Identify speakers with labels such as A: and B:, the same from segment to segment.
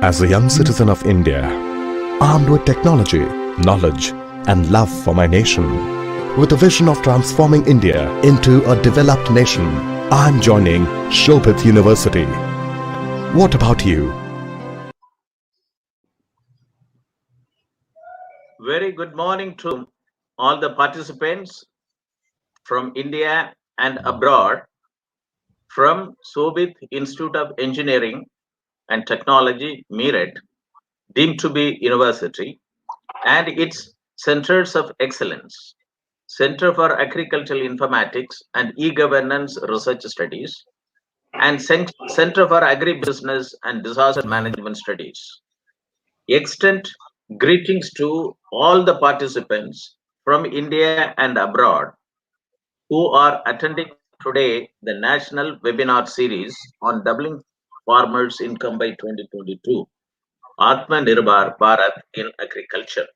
A: As a young citizen of India, armed with technology, knowledge, and love for my nation, with a vision of transforming India into a developed nation, I am joining Shobhit University. What about you?
B: Very good morning to all the participants from India and abroad, from Shobhit Institute of Engineering and Technology, Meerut, deemed to be university, and its centers of excellence, Center for Agricultural Informatics and E-Governance Research Studies, and Center for Agribusiness and Disaster Management Studies. Extend greetings to all the participants from India and abroad who are attending today the national webinar series on doubling farmers' income by 2022, Atmanirbhar Bharat in Agriculture.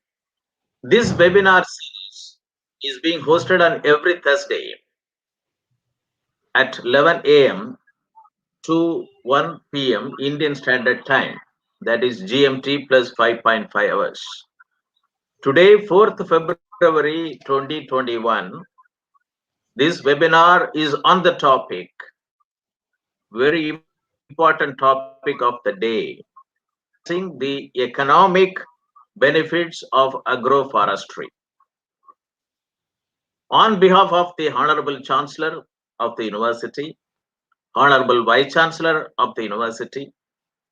B: This webinar series is being hosted on every Thursday at 11 a.m. to 1 p.m. Indian Standard Time, that is GMT plus 5.5 hours. Today, 4th February 2021, this webinar is on the topic, very important topic of the day, the economic benefits of agroforestry. On behalf of the Honorable Chancellor of the University, Honorable Vice Chancellor of the University,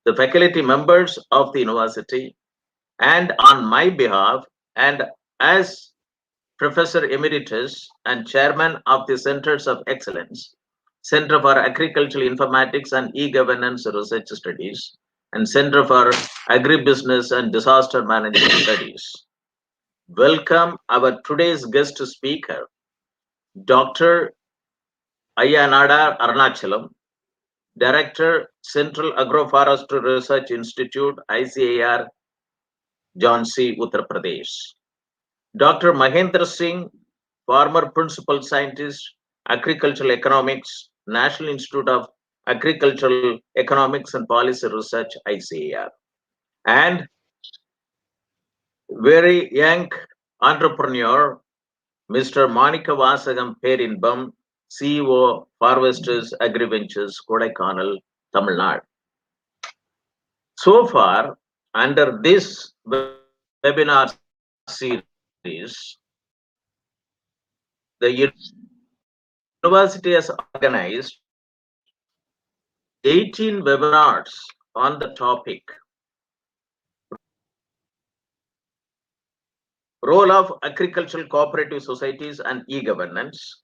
B: the faculty members of the University, and on my behalf, and as Professor Emeritus and Chairman of the Centers of Excellence, Center for Agricultural Informatics and E-Governance Research Studies, and Center for Agribusiness and Disaster Management Studies. Welcome our today's guest speaker, Dr. Ayanada Arunachalam, Director, Central Agroforestry Research Institute, ICAR, Jhansi, Uttar Pradesh. Dr. Mahendra Singh, former Principal Scientist, Agricultural Economics, National Institute of Agricultural Economics and Policy Research, ICAR. And very young entrepreneur, Mr. Monica Vasagam Perinbam, CEO, Farvestors, Agri Ventures, Kodaikanal, Tamilnadu. So far, under this webinar series, the university has organized 18 webinars on the topic, role of agricultural cooperative societies and e-governance,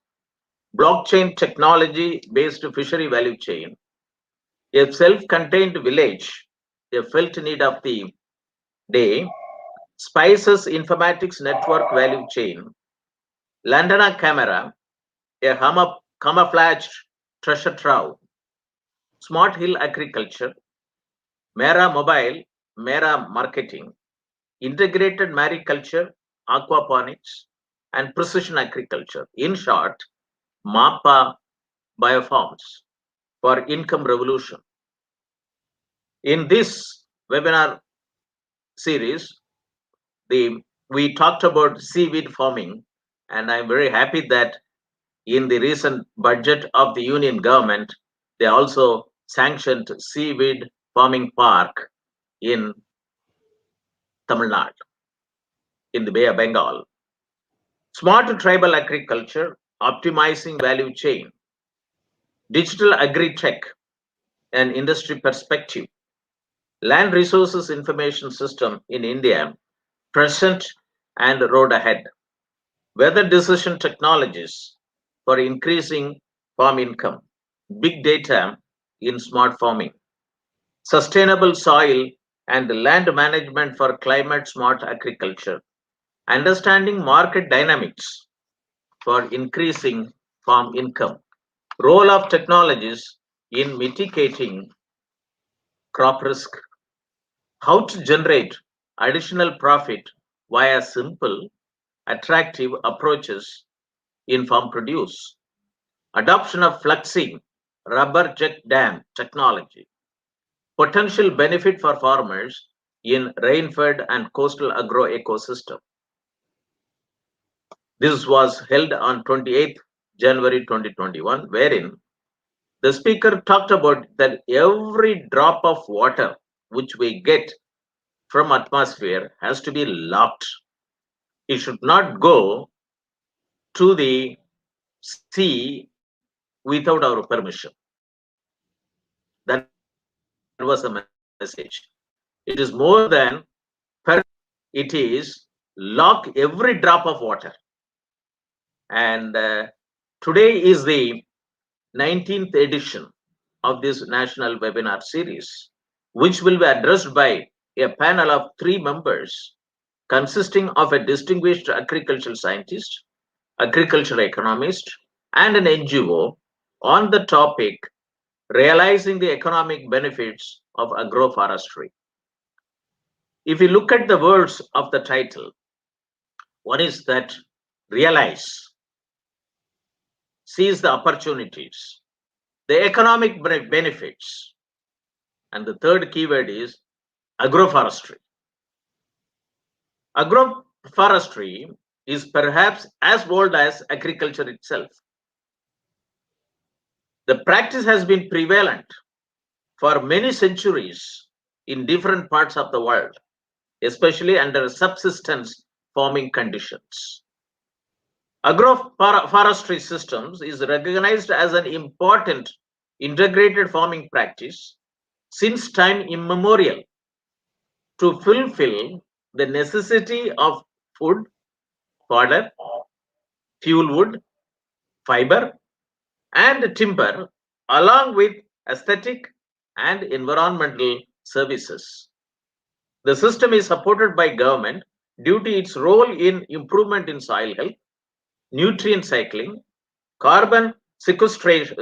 B: blockchain technology-based fishery value chain, a self-contained village, a felt need of the day, spices informatics network value chain, London camera, a camouflaged treasure trove, smart hill agriculture, Mera mobile, Mera marketing, integrated mariculture, aquaponics, and precision agriculture. In short, MAPA biofarms for income revolution. In this webinar series, we talked about seaweed farming, and I'm very happy that in the recent budget of the Union government, they also sanctioned seaweed farming park in Tamil Nadu, in the Bay of Bengal. Smart tribal agriculture, optimizing value chain, digital agri-tech and industry perspective, land resources information system in India, present and road ahead, weather decision technologies for increasing farm income, big data in smart farming, sustainable soil and land management for climate smart agriculture, understanding market dynamics for increasing farm income, role of technologies in mitigating crop risk, how to generate additional profit via simple, attractive approaches in farm produce, adoption of fluxing rubber jet dam technology, potential benefit for farmers in rain-fed and coastal agro ecosystem. This was held on 28th January 2021, wherein the speaker talked about that every drop of water which we get from atmosphere has to be locked. It should not go to the sea without our permission. That was a message. It is more than it is lock every drop of water. And today is the 19th edition of this national webinar series, which will be addressed by a panel of 3 members consisting of a distinguished agricultural scientist, agricultural economist, and an NGO on the topic realizing the economic benefits of agroforestry. If you look at the words of the title, one is that realize, seize the opportunities, the economic benefits, and the third keyword is agroforestry. Agroforestry is perhaps as old as agriculture itself. The practice has been prevalent for many centuries in different parts of the world, especially under subsistence farming conditions. Agroforestry systems is recognized as an important integrated farming practice since time immemorial to fulfill the necessity of food, fodder, fuel wood, fiber, and timber, along with aesthetic and environmental services. The system is supported by government due to its role in improvement in soil health, nutrient cycling, carbon sequestration,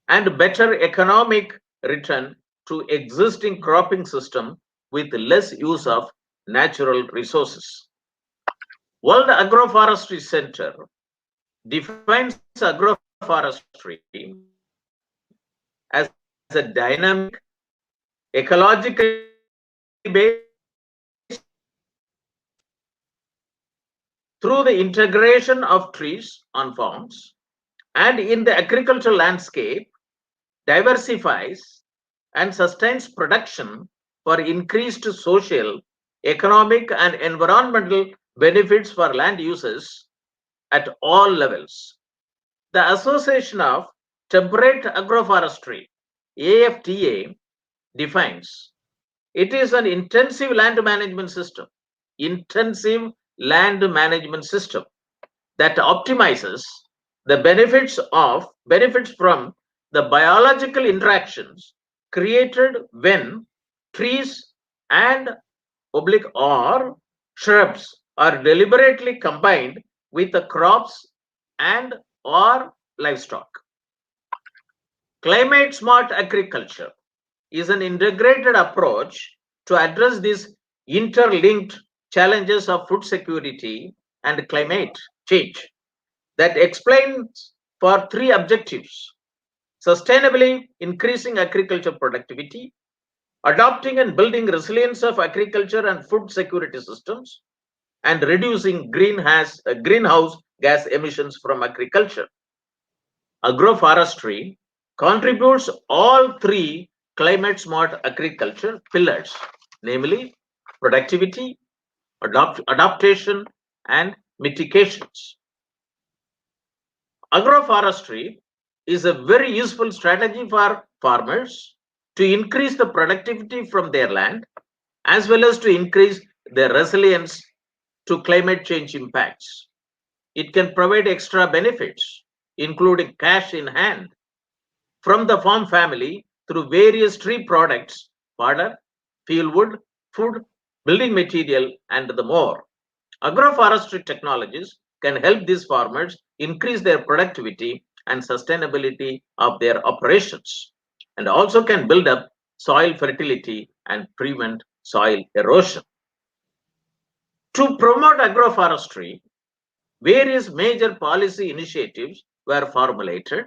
B: and better economic return to existing cropping system with less use of natural resources. World Agroforestry Center defines agroforestry as a dynamic, ecologically based through the integration of trees on farms and in the agricultural landscape, diversifies and sustains production for increased social, economic, and environmental benefits for land users at all levels. The Association of Temperate Agroforestry, AFTA, defines it is an intensive land management system that optimizes the benefits from the biological interactions created when trees and or shrubs are deliberately combined with the crops and or livestock. Climate smart agriculture is an integrated approach to address these interlinked challenges of food security and climate change that explains for 3 objectives: sustainably increasing agriculture productivity, adopting and building resilience of agriculture and food security systems, and reducing greenhouse gas emissions from agriculture. Agroforestry contributes all 3 climate smart agriculture pillars, namely productivity, adaptation, and mitigations. Agroforestry is a very useful strategy for farmers to increase the productivity from their land as well as to increase their resilience to climate change impacts. It can provide extra benefits, including cash in hand from the farm family through various tree products, fodder, fuel wood, food, building material, and the more. Agroforestry technologies can help these farmers increase their productivity and sustainability of their operations, and also can build up soil fertility and prevent soil erosion. To promote agroforestry, various major policy initiatives were formulated,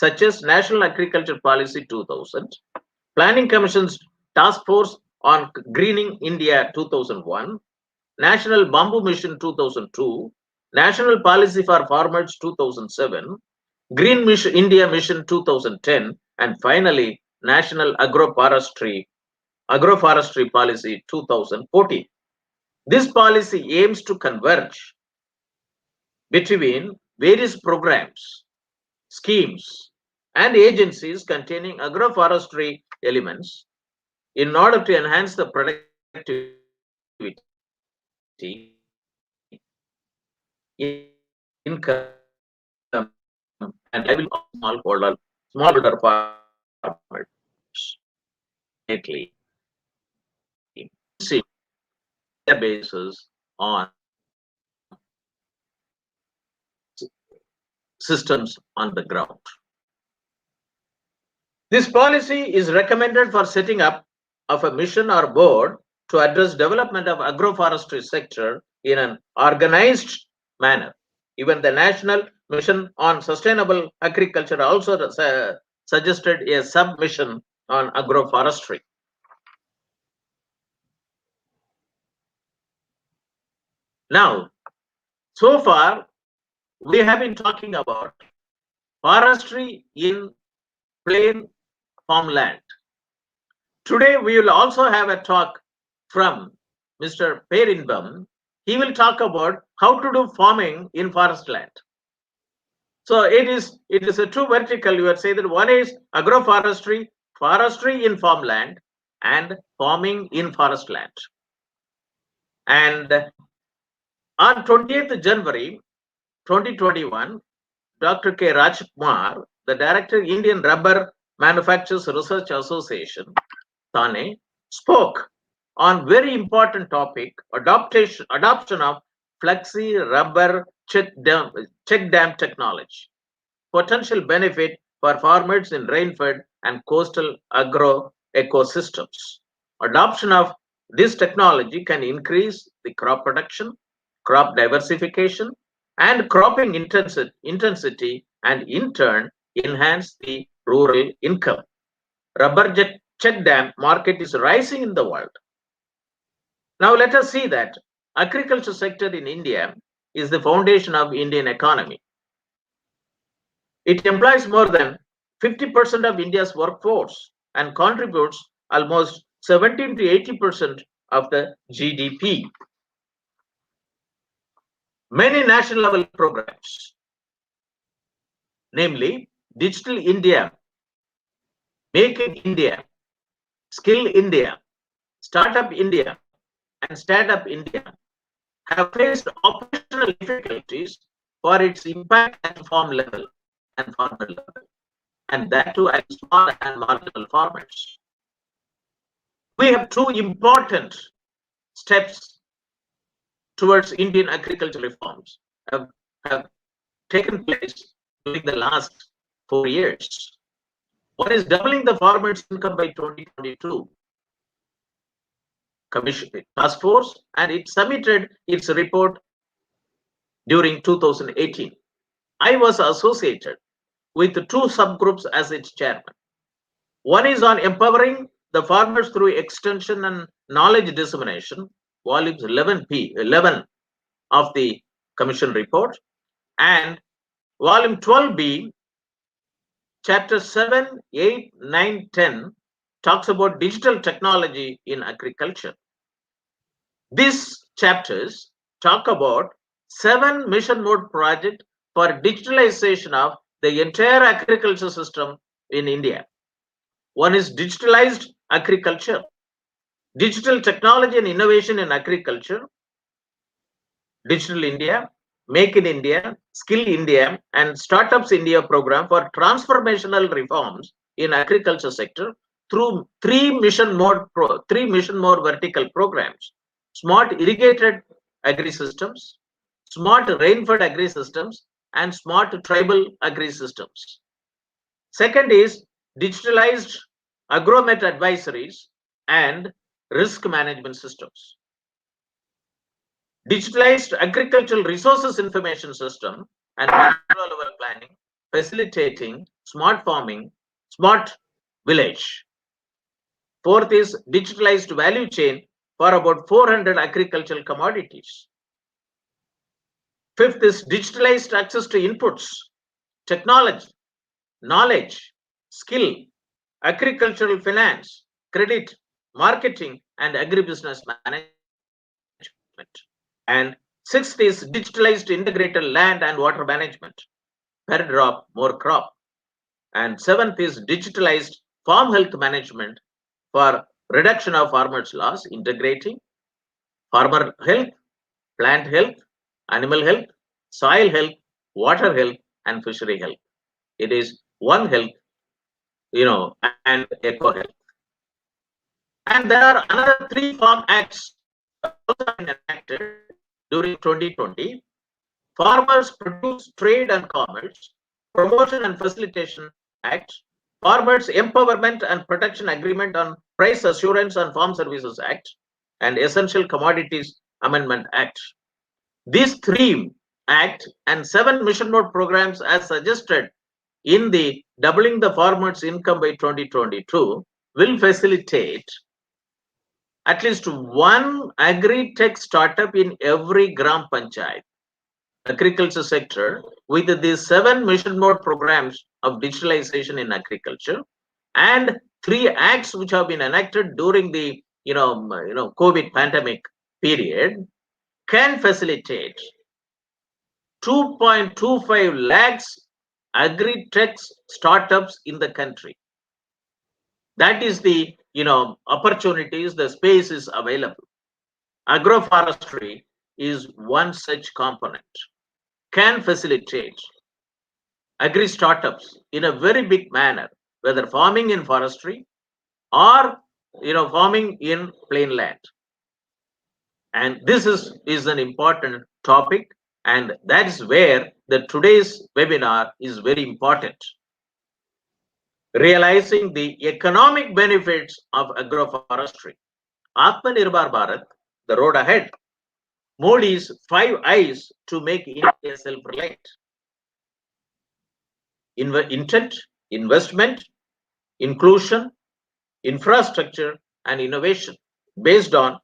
B: such as National Agriculture Policy 2000, Planning Commission's Task Force on Greening India 2001, National Bamboo Mission 2002, National Policy for Farmers 2007, Green Mission India Mission 2010, and finally National Agroforestry Policy 2014. This policy aims to converge between various programs, schemes, and agencies containing agroforestry elements in order to enhance the productivity, income, and livelihood of smallholder farmers. Basis on systems on the ground. This policy is recommended for setting up of a mission or board to address development of agroforestry sector in an organized manner. Even the National Mission on Sustainable Agriculture also suggested a sub-mission on agroforestry. Now, so far, we have been talking about forestry in plain farmland. Today, we will also have a talk from Mr. Perinbam. He will talk about how to do farming in forest land. So it is a two vertical. You would say that one is agroforestry, forestry in farmland, and farming in forest land. And on 20th January 2021, Dr. K. Rajkumar, the Director, Indian Rubber Manufacturers Research Association, Thane, spoke on very important topic, adoption of flexi rubber check dam technology, potential benefit for farmers in rainfed and coastal agro ecosystems. Adoption of this technology can increase the crop production, crop diversification, and cropping intensity, and in turn enhance the rural income. Rubber check dam market is rising in the world. Now let us see that agriculture sector in India is the foundation of Indian economy. It employs more than 50% of India's workforce and contributes almost 17 to 80% of the GDP. Many national level programs, namely Digital India, Make in India, Skill India, Startup India, and Startup India, have faced operational difficulties for its impact at farm level and farmer level, and that too at small and marginal farmers. We have two important steps towards Indian agricultural reforms have taken place during the last 4 years. One is doubling the farmers' income by 2022. Commission task force, and it submitted its report during 2018. I was associated with two subgroups as its chairman. One is on empowering the farmers through extension and knowledge dissemination, volumes 11 of the commission report, and volume 12B, chapter 7, 8, 9, 10 talks about digital technology in agriculture. These chapters talk about 7 mission mode project for digitalization of the entire agriculture system in India. One is digitalized agriculture, digital technology and innovation in agriculture, Digital India, Make in India, Skill India, and Startups India program for transformational reforms in agriculture sector through three mission mode vertical programs: smart irrigated agri systems, smart rainfed agri systems, and smart tribal agri systems. Second is digitalized agromet advisories and risk management systems. Digitalized agricultural resources information system and macro level planning facilitating smart farming, smart village. Fourth is digitalized value chain for about 400 agricultural commodities. Fifth is digitalized access to inputs, technology, knowledge, skill, agricultural finance, credit, marketing, and agribusiness management. And sixth is digitalized integrated land and water management, per drop, more crop. And seventh is digitalized farm health management for reduction of farmers' loss, integrating farmer health, plant health, animal health, soil health, water health, and fishery health. It is one health, and eco health. And there are another 3 farm acts also enacted during 2020. Farmers Produce Trade and Commerce, Promotion and Facilitation Act, Farmers Empowerment and Protection Agreement on Price Assurance and Farm Services Act, and Essential Commodities Amendment Act. These 3 Act and 7 mission mode programs as suggested in the Doubling the Farmer's Income by 2022 will facilitate at least one agri-tech startup in every Gram Panchayat, agriculture sector, with these 7 mission mode programs of digitalization in agriculture and 3 acts which have been enacted during the COVID pandemic period can facilitate 2.25 lakhs agri-tech startups in the country. That is the opportunities, the space is available. Agroforestry is one such component, can facilitate agri startups in a very big manner, whether farming in forestry or farming in plain land. And this is an important topic, and that is where the today's webinar is very important. Realizing the economic benefits of agroforestry. Atmanirbhar Bharat, the road ahead. Modi's 5 I's to make India self-reliant. Intent, investment, inclusion, infrastructure, and innovation based on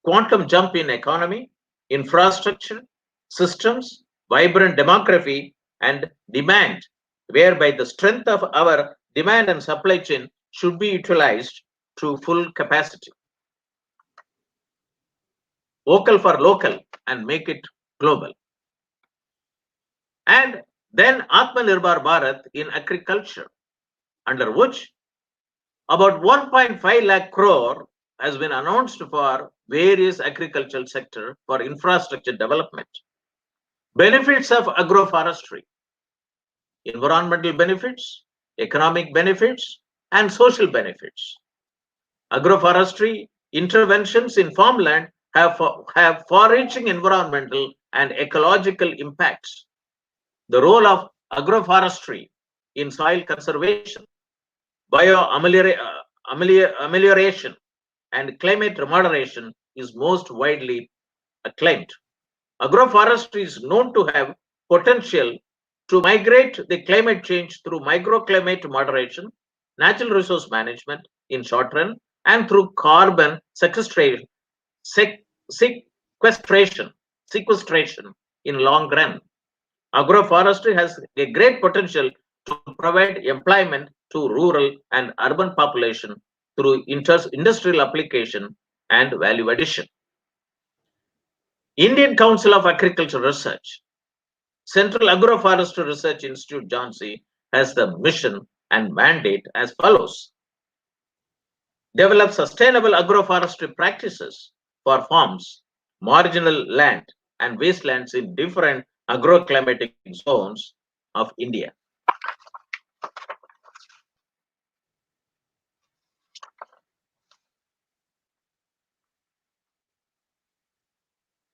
B: quantum jump in economy, infrastructure, systems, vibrant demography, and demand, whereby the strength of our demand and supply chain should be utilized to full capacity. Vocal for local and make it global. And then Atmanirbhar Bharat in agriculture, under which about 1.5 lakh crore has been announced for various agricultural sector for infrastructure development. Benefits of agroforestry, environmental benefits, economic benefits, and social benefits. Agroforestry interventions in farmland have far-reaching environmental and ecological impacts. The role of agroforestry in soil conservation, amelioration, and climate moderation is most widely acclaimed. Agroforestry is known to have potential to migrate the climate change through microclimate moderation, natural resource management in short run, and through carbon sequestration in long run. Agroforestry has a great potential to provide employment to rural and urban population through industrial application and value addition. Indian Council of Agricultural Research, Central Agroforestry Research Institute, Jhansi, has the mission and mandate as follows. Develop sustainable agroforestry practices for farms, marginal land, and wastelands in different agroclimatic zones of India.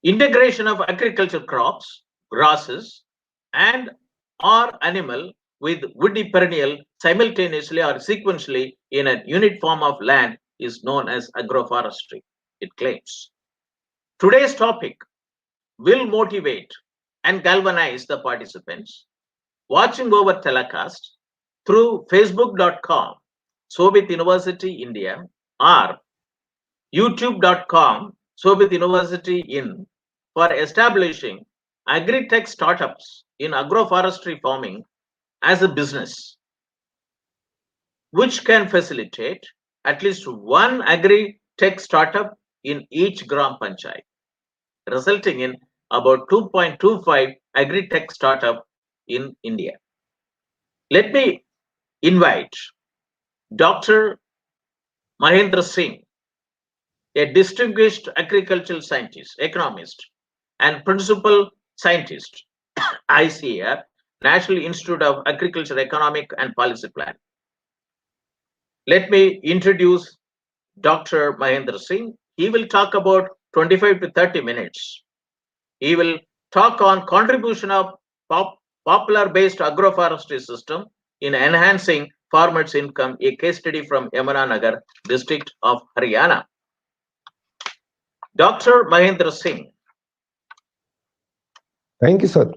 B: Integration of agricultural crops, grasses, and or animal with woody perennial simultaneously or sequentially in a unit form of land is known as agroforestry, it claims. Today's topic will motivate and galvanize the participants watching over telecast through facebook.com, Shobhit University India, or youtube.com, Shobhit University in, for establishing agri-tech startups in agroforestry farming as a business, which can facilitate at least one agri-tech startup in each Gram Panchayat, resulting in about 2.25 agri-tech startup in India. Let me invite Dr. Mahendra Singh, a distinguished agricultural scientist, economist, and principal scientist, ICAR, National Institute of Agriculture Economic and Policy Plan. Let me introduce Dr. Mahendra Singh. He will talk about 25 to 30 minutes. He will talk on contribution of popular-based agroforestry system in enhancing farmers' income, a case study from Yamunanagar district of Haryana. Dr. Mahendra Singh.
C: Thank you, sir.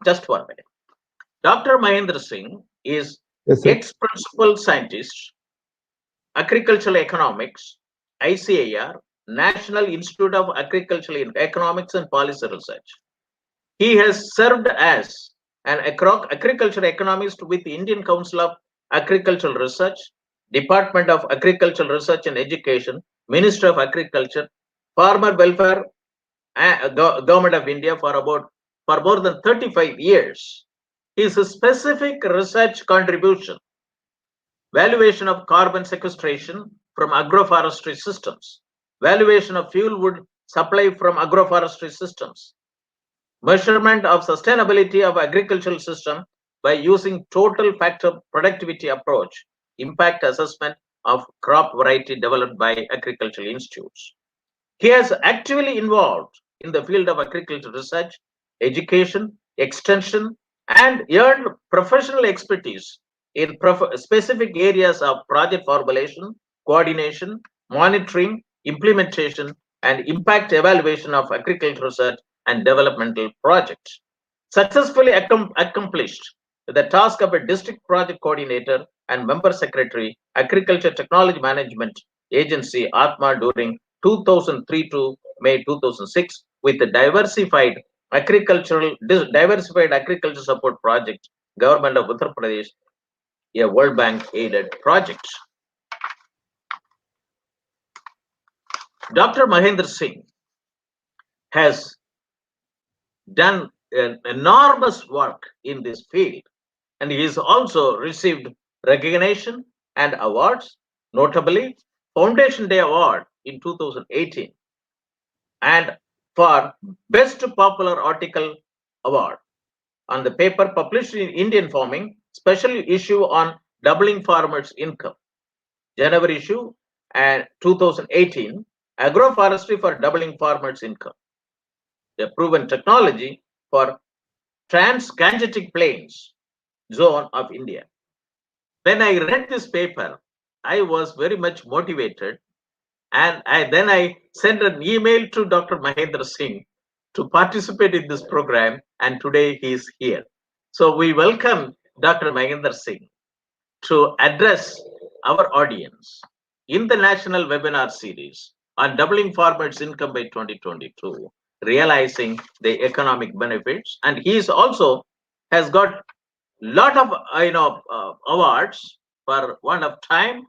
B: Just 1 minute. Dr. Mahendra Singh is ex-principal scientist, agricultural economics, ICAR, National Institute of Agricultural Economics and Policy Research. He has served as an agricultural economist with the Indian Council of Agricultural Research, Department of Agricultural Research and Education, Ministry of Agriculture, Farmer Welfare, Government of India for more than 35 years. His specific research contribution: valuation of carbon sequestration from agroforestry systems, valuation of fuel wood supply from agroforestry systems, measurement of sustainability of agricultural system by using total factor productivity approach, impact assessment of crop variety developed by agricultural institutes. He has actively involved in the field of agricultural research, education, extension, and earned professional expertise in specific areas of project formulation, coordination, monitoring, implementation, and impact evaluation of agricultural research and developmental projects. Successfully accomplished the task of a district project coordinator and member secretary, Agriculture Technology Management Agency, ATMA, during 2003 to May 2006, with the diversified agriculture support project, Government of Uttar Pradesh, a World Bank aided project. Dr. Mahendra Singh has done an enormous work in this field, and he has also received recognition and awards, notably Foundation Day Award in 2018 and for Best Popular Article Award on the paper published in Indian Farming, special issue on doubling farmers' income, January issue, and 2018, Agroforestry for doubling farmers' income, the proven technology for Trans-Gangetic Plains zone of India. When I read this paper, I was very much motivated, and then I sent an email to Dr. Mahendra Singh to participate in this program, and today he is here. So we welcome Dr. Mahendra Singh to address our audience in the national webinar series on doubling farmers' income by 2022, realizing the economic benefits. And he is also has got lot of awards. For want of time,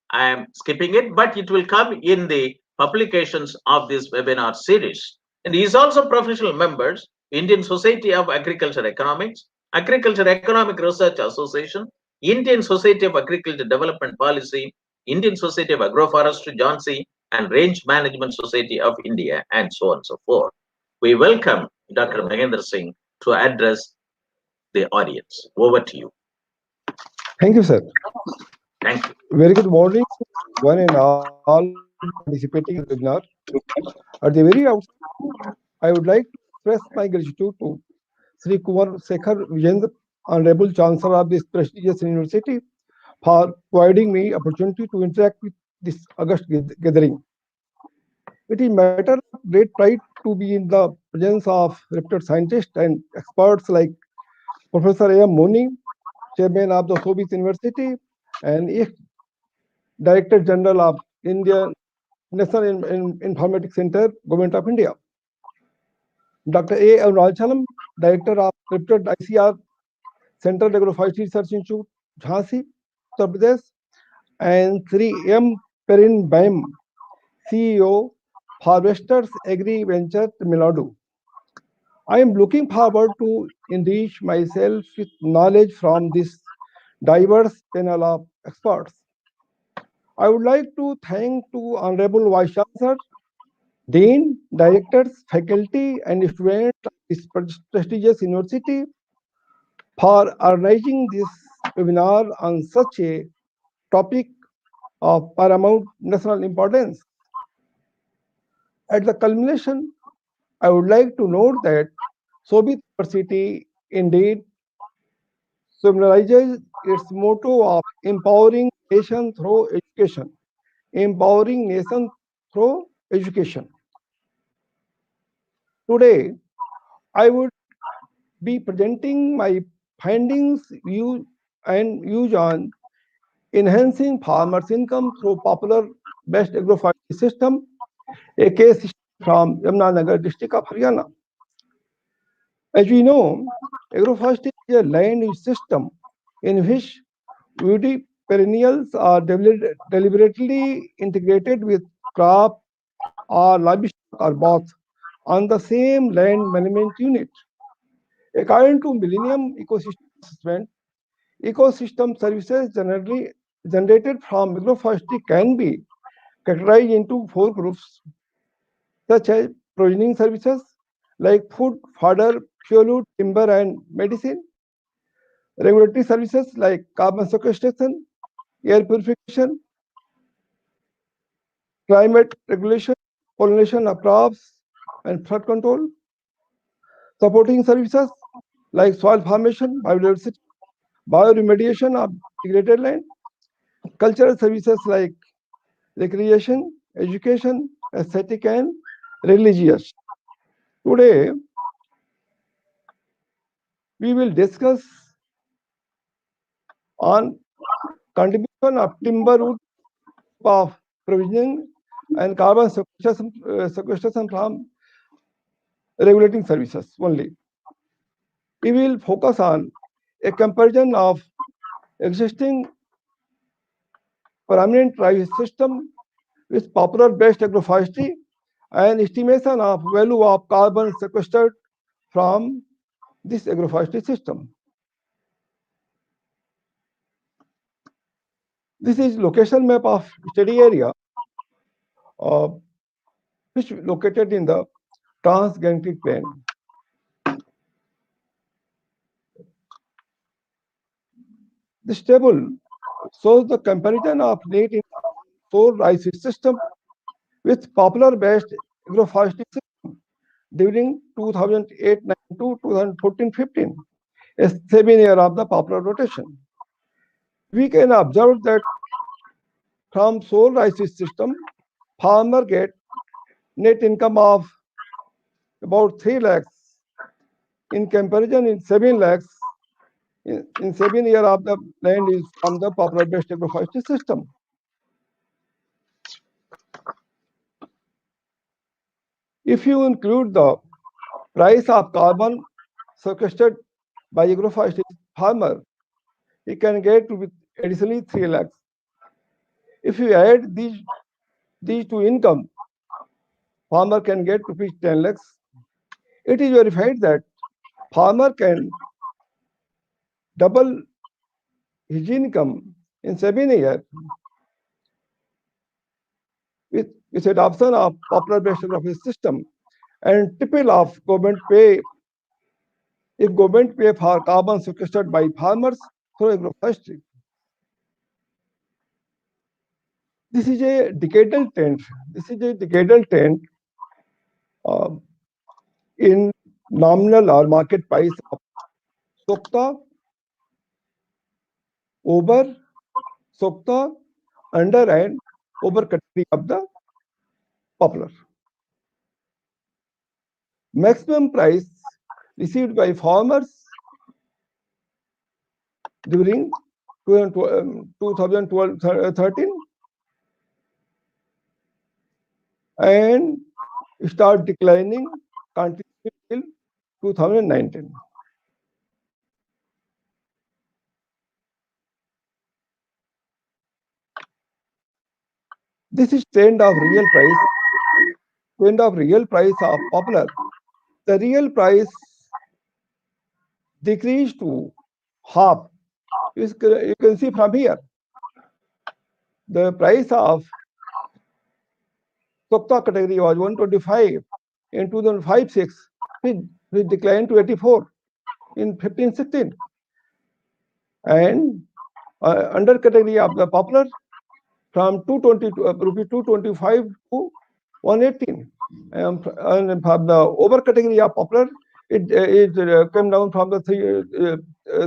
B: I am skipping it, but it will come in the publications of this webinar series. And he is also professional members, Indian Society of Agriculture Economics, Agriculture Economic Research Association, Indian Society of Agriculture Development Policy, Indian Society of Agroforestry, Jhansi, and Range Management Society of India, and so on and so forth. We welcome Dr. Mahendra Singh to address the audience. Over to you.
C: Thank you, sir.
B: Thank you.
C: Very good morning, one and all participating in the webinar. At the very outset, I would like to express my gratitude to Sri Kunwar, Shekhar, Vijendra, Honorable Chancellor of this prestigious university, for providing me opportunity to interact with this August gathering. It is matter of great pride to be in the presence of reputed scientists and experts like Professor A. Moni, Chairman of the Shobhit University and Director General of Indian National Informatics Center, Government of India. Dr. A. Arunachalam, Director of reputed ICAR Central Agroforestry Research Institute, Jhansi, Uttar Pradesh, and Sri M. Perinbam, CEO, Farvestors Agri Venture, Tamilnadu. I am looking forward to enrich myself with knowledge from this diverse panel of experts. I would like to thank to Honorable Vice Chancellor, Dean, directors, faculty, and students of this prestigious university for organizing this webinar on such a topic of paramount national importance. At the culmination, I would like to note that Shobhit University indeed symbolizes its motto of empowering nation through education. Empowering nation through education. Today, I would be presenting my findings, views on enhancing farmers' income through popular best agroforestry system, a case from Yamuna district of Haryana. As we know, agroforestry is a land use system in which woody perennials are deliberately integrated with crop or livestock or both on the same land management unit. According to Millennium Ecosystem Assessment, ecosystem services generally generated from agroforestry can be categorized into four groups, such as provisioning services like food, fodder, fuel, timber, and medicine, regulatory services like carbon sequestration, air purification, climate regulation, pollination of crops, and flood control, supporting services like soil formation, biodiversity, bioremediation of degraded land, cultural services like recreation, education, aesthetic, and religious. Today, we will discuss on contribution of timber wood of provisioning and carbon sequestration from regulating services only. We will focus on a comparison of existing permanent price system with popular based agroforestry and estimation of value of carbon sequestered from this agroforestry system. This is location map of study area, uh, which located in the Trans-Gangetic Plain. This table shows the comparison of net soil rice system with popular based agroforestry system during 2008-9 to 2014-15, a 7 year of the popular rotation. We can observe that from soil rice system, farmer get net income of about 3 lakhs in comparison in 7 lakhs in 7 year of the land is from the popular based agroforestry system. If you include the price of carbon sequestered by agroforestry farmer, he can get with additionally 3 lakhs. If you add these two income, farmer can get rupees 10 lakhs. It is verified that farmer can double his income in 7 years with adoption of popular based agroforestry system and triple of government pay if government pay for carbon sequestered by farmers through agroforestry. This is a decadal trend. This is a decadal trend uh, in nominal or market price of Sokta, over, Sokta, under, and over category of the popular. Maximum price received by farmers during 2012-13 and start declining continuously till 2019. This is trend of real price of popular. The real price decreased to half. You can see from here. The price of Sokta category was 125 in 2005-6. It declined to 84 in 15-16. And under category of the popular from 220 rupee 225 to 118. And from the over category of popular, it came down from the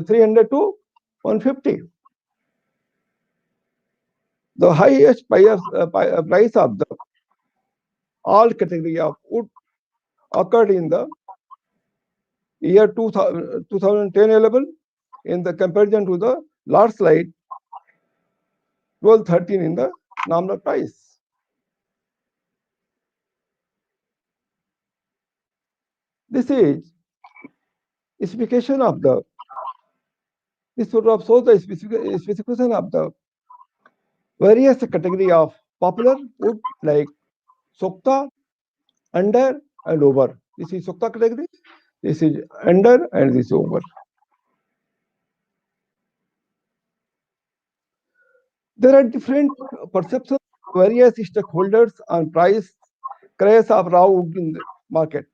C: 300 to 150. The highest price of the all category of wood occurred in the year 2010-11 in the comparison to the last slide 12-13 in the nominal price. This is specification of the this photograph shows the specification of the various category of popular wood like Sokta, under and over. This is Sokta category, this is under and this is over. There are different perceptions of various stakeholders on price crash of raw wood in the market.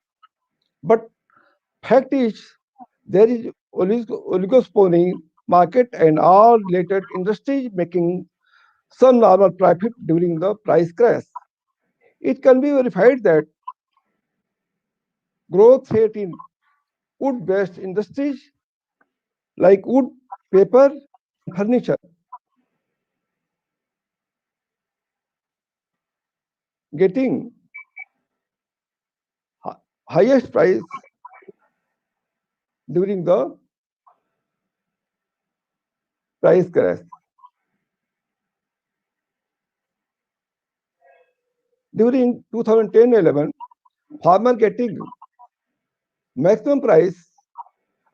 C: But fact is there is oligopoly market and all related industries making some normal profit during the price crash. It can be verified that growth rate in wood-based industries like wood, paper, furniture getting highest price during the price crash. During 2010-11, farmer getting maximum price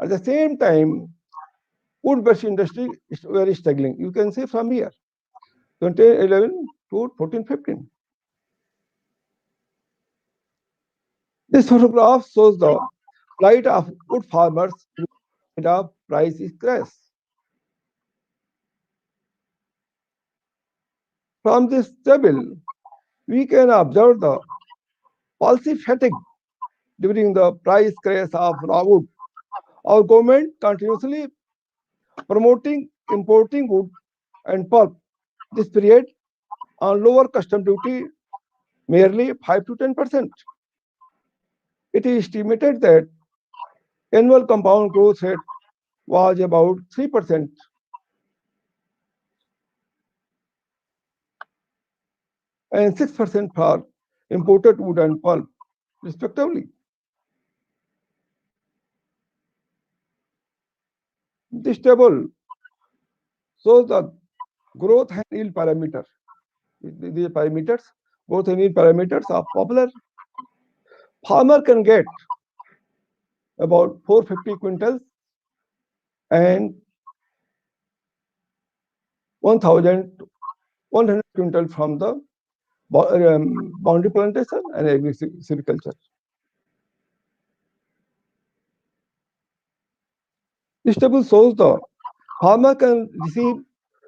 C: at the same time wood-based industry is very struggling. You can see from here, 2011 to 14-15. This photograph shows the plight of wood farmers and of price is crash. From this table, we can observe the policy fatigue during the price crash of raw wood. Our government continuously promoting importing wood and pulp this period on lower custom duty merely 5 to 10%. It is estimated that annual compound growth rate was about 3% and 6% for imported wood and pulp, respectively. This table shows the growth and yield parameter. These parameters, growth and yield parameters are popular. Farmer can get about 450 quintals and 1,100 quintals from the boundary plantation and agri silviculture. This table shows the farmer can receive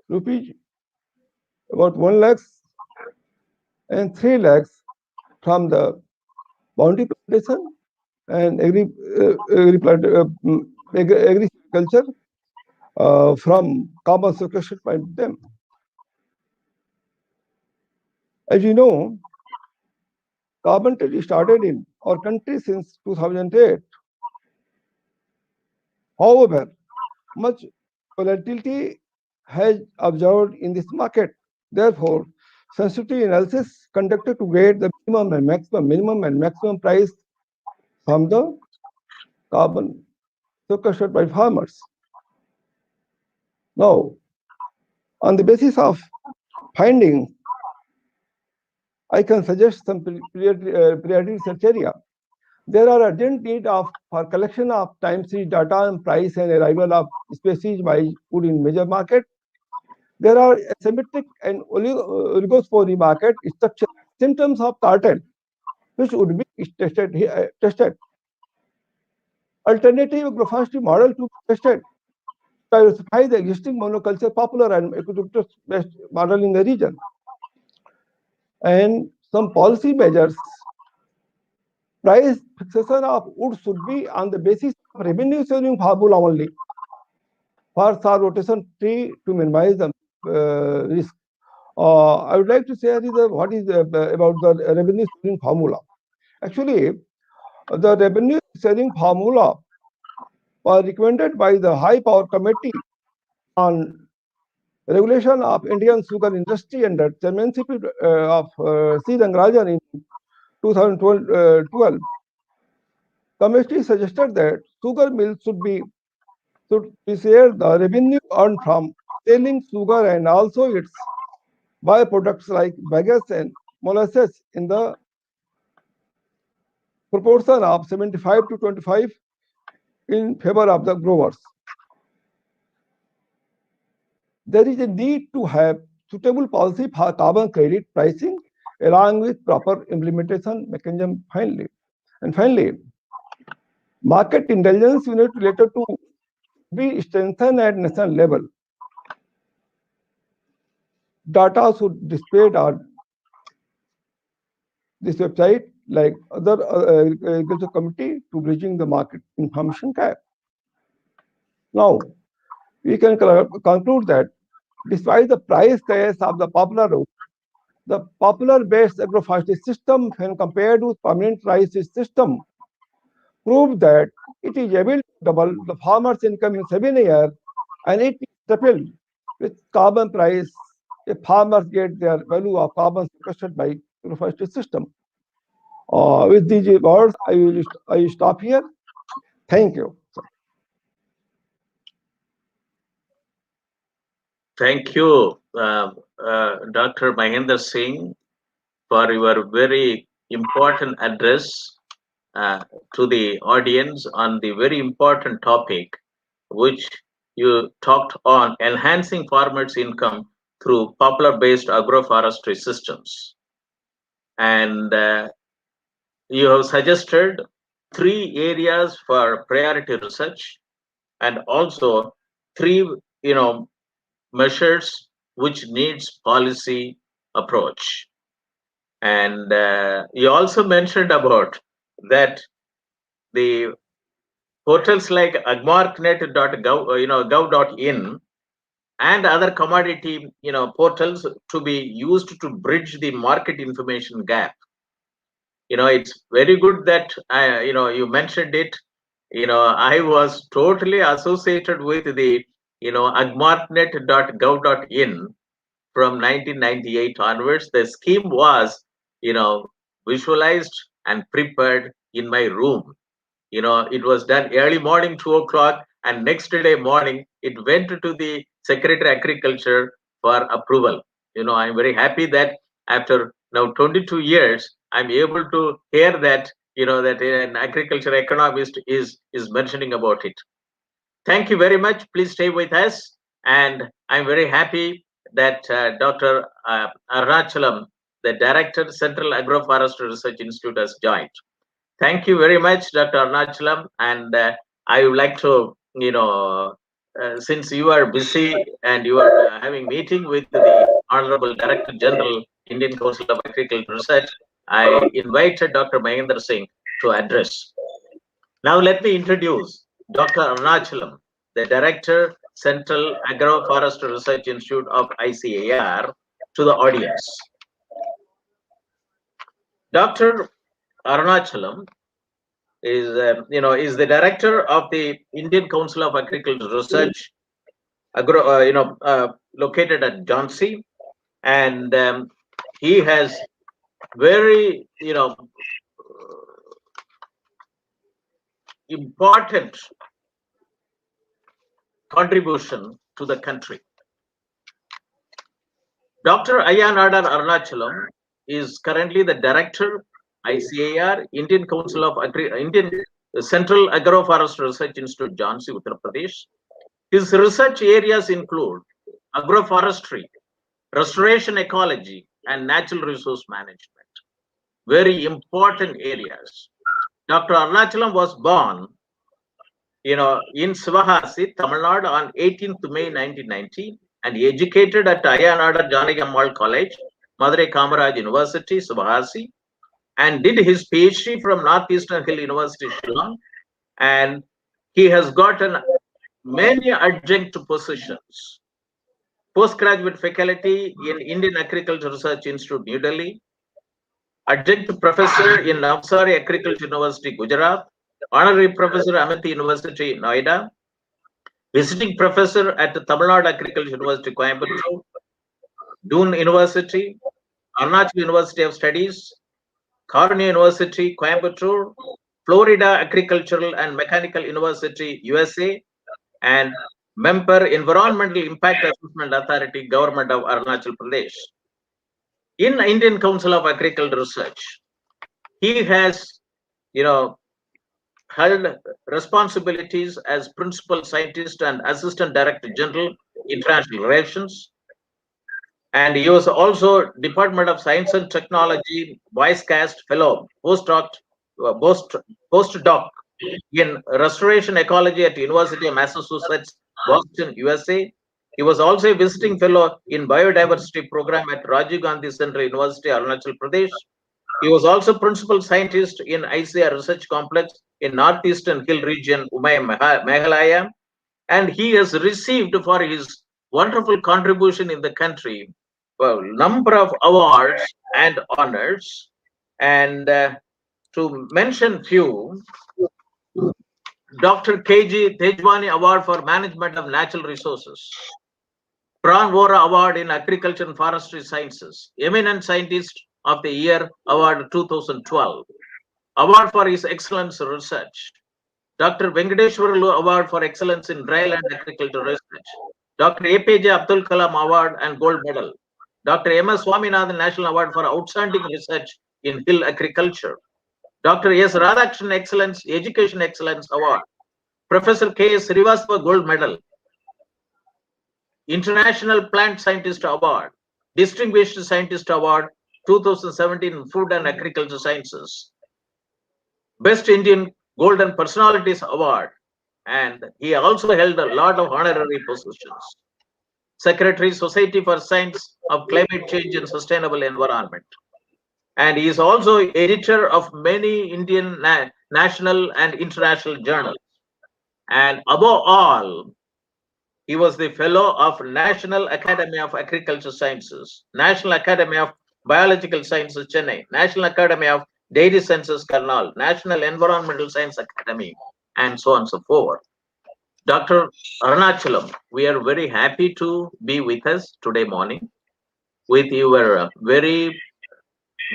C: rupees about 1 lakhs and 3 lakhs from the boundary plantation and agri agriculture from carbon sequestration by them. As you know, carbon trade started in our country since 2008. However, much volatility has observed in this market. Therefore, sensitivity analysis conducted to get the minimum and maximum price from the carbon sequestered by farmers. Now, on the basis of findings, I can suggest some priority research area. There are urgent need for collection of time series data on price and arrival of species by food in major market. There are asymmetric and oligospory market structure symptoms of cartel, which would be tested. Alternative agroforestry model to be tested. Diversify the existing monoculture popular and economic-based model in the region. And some policy measures. Price fixation of wood should be on the basis of revenue sharing formula only. For soil rotation tree to minimize the risk. I would like to share what is about the revenue sharing formula. Actually, the revenue sharing formula was recommended by the High Power Committee on Regulation of Indian Sugar Industry under chairmanship of C. Rangarajan in 2012. Committee suggested that sugar mills should share the revenue earned from selling sugar and also its byproducts like bagasse and molasses in the proportion of 75 to 25 in favor of the growers. There is a need to have suitable policy for carbon credit pricing along with proper implementation mechanism finally. And finally, market intelligence unit related to be strengthened at national level. Data should be displayed on this website like other agriculture committee to bridging the market information gap. Now, we can conclude that despite the price crash of the popular route, the popular based agroforestry system when compared with permanent price system proved that it is able to double the farmer's income in 7 years and it is tripled with carbon price if farmers get their value of carbon sequestered by agroforestry system. With these words, I will stop here. Thank you.
B: Thank you, Dr. Mahendra Singh, for your very important address to the audience on the very important topic, which you talked on enhancing farmers' income through popular-based agroforestry systems. And you have suggested 3 areas for priority research and also 3, measures which needs policy approach. And you also mentioned about that the portals like agmarknet.gov.in and other commodity portals to be used to bridge the market information gap. It's very good that you mentioned it. I was totally associated with the agmarknet.gov.in from 1998 onwards. The scheme was visualized and prepared in my room. It was done early morning 2 o'clock, and next day morning it went to the Secretary Agriculture for approval. I'm very happy that after now 22 years, I'm able to hear that that an agriculture economist is mentioning about it. Thank you very much. Please stay with us, and I'm very happy that Dr. Arunachalam, the Director, Central Agroforestry Research Institute, has joined. Thank you very much, Dr. Arunachalam, and I would like to, since you are busy and you are having meeting with the Honorable Director General, Indian Council of Agricultural Research, I invited Dr. Mahendra Singh to address. Now let me introduce Dr. Arunachalam, the Director, Central Agroforestry Research Institute of ICAR, to the audience. Dr. Arunachalam is the director of the Indian Council of Agricultural Research, located at Jhansi, and he has very important contribution to the country. Dr. Ayanadar Arunachalam is currently the Director, ICAR, Indian Council of Indian Central Agroforestry Research Institute, Jhansi, Uttar Pradesh. His research areas include agroforestry, restoration ecology, and natural resource management. Very important areas. Dr. Arunachalam was born, in Sivahasi, Tamilnadu on 18th May 1990, and he educated at Ayanadar Janagammal College, Madurai Kamaraj University, Sivahasi, and did his PhD from Northeastern Hill University, Shillong, and he has gotten many adjunct positions. Postgraduate faculty in Indian Agriculture Research Institute, New Delhi, adjunct professor in Navsari Agriculture University, Gujarat, honorary professor Amity University, Noida, visiting professor at Tamil Nadu Agriculture University, Coimbatore, Doon University, Arunachal University of Studies, Cornell University, Coimbatore, Florida Agricultural and Mechanical University, USA, and member Environmental Impact Assessment Authority, Government of Arunachal Pradesh. In Indian Council of Agricultural Research, he has, held responsibilities as Principal Scientist and Assistant Director General, International Relations. And he was also Department of Science and Technology Vice Cast Fellow, postdoc in Restoration Ecology at University of Massachusetts, Boston, USA. He was also a visiting fellow in Biodiversity Program at Rajiv Gandhi Central University, Arunachal Pradesh. He was also principal scientist in ICAR Research Complex in Northeastern Hill Region, Meghalaya, and he has received for his wonderful contribution in the country a number of awards and honors. And to mention few, Dr. KG Tejwani Award for Management of Natural Resources, Pran Vora Award in Agriculture and Forestry Sciences, Eminent Scientist of the Year Award 2012, Award for his excellence research, Dr. Venkateshwarlu Award for Excellence in Dryland Agriculture Research, Dr. APJ Abdul Kalam Award and Gold Medal, Dr. M.S. Swaminathan National Award for Outstanding Research in Hill Agriculture, Dr. S. Radhakrishnan Excellence, Education Excellence Award, Professor K.S. Srivastava Gold Medal, International Plant Scientist Award, Distinguished Scientist Award 2017 Food and Agriculture Sciences, Best Indian Golden Personalities Award, and he also held a lot of honorary positions. Secretary, Society for Science of Climate Change and Sustainable Environment. And he is also editor of many Indian national and international journals. And above all, he was the fellow of National Academy of Agriculture Sciences, National Academy of Biological Sciences, Chennai, National Academy of Dairy Sciences, Karnal, National Environmental Science Academy, and so on and so forth. Dr. Arunachalam, we are very happy to be with us today morning with your very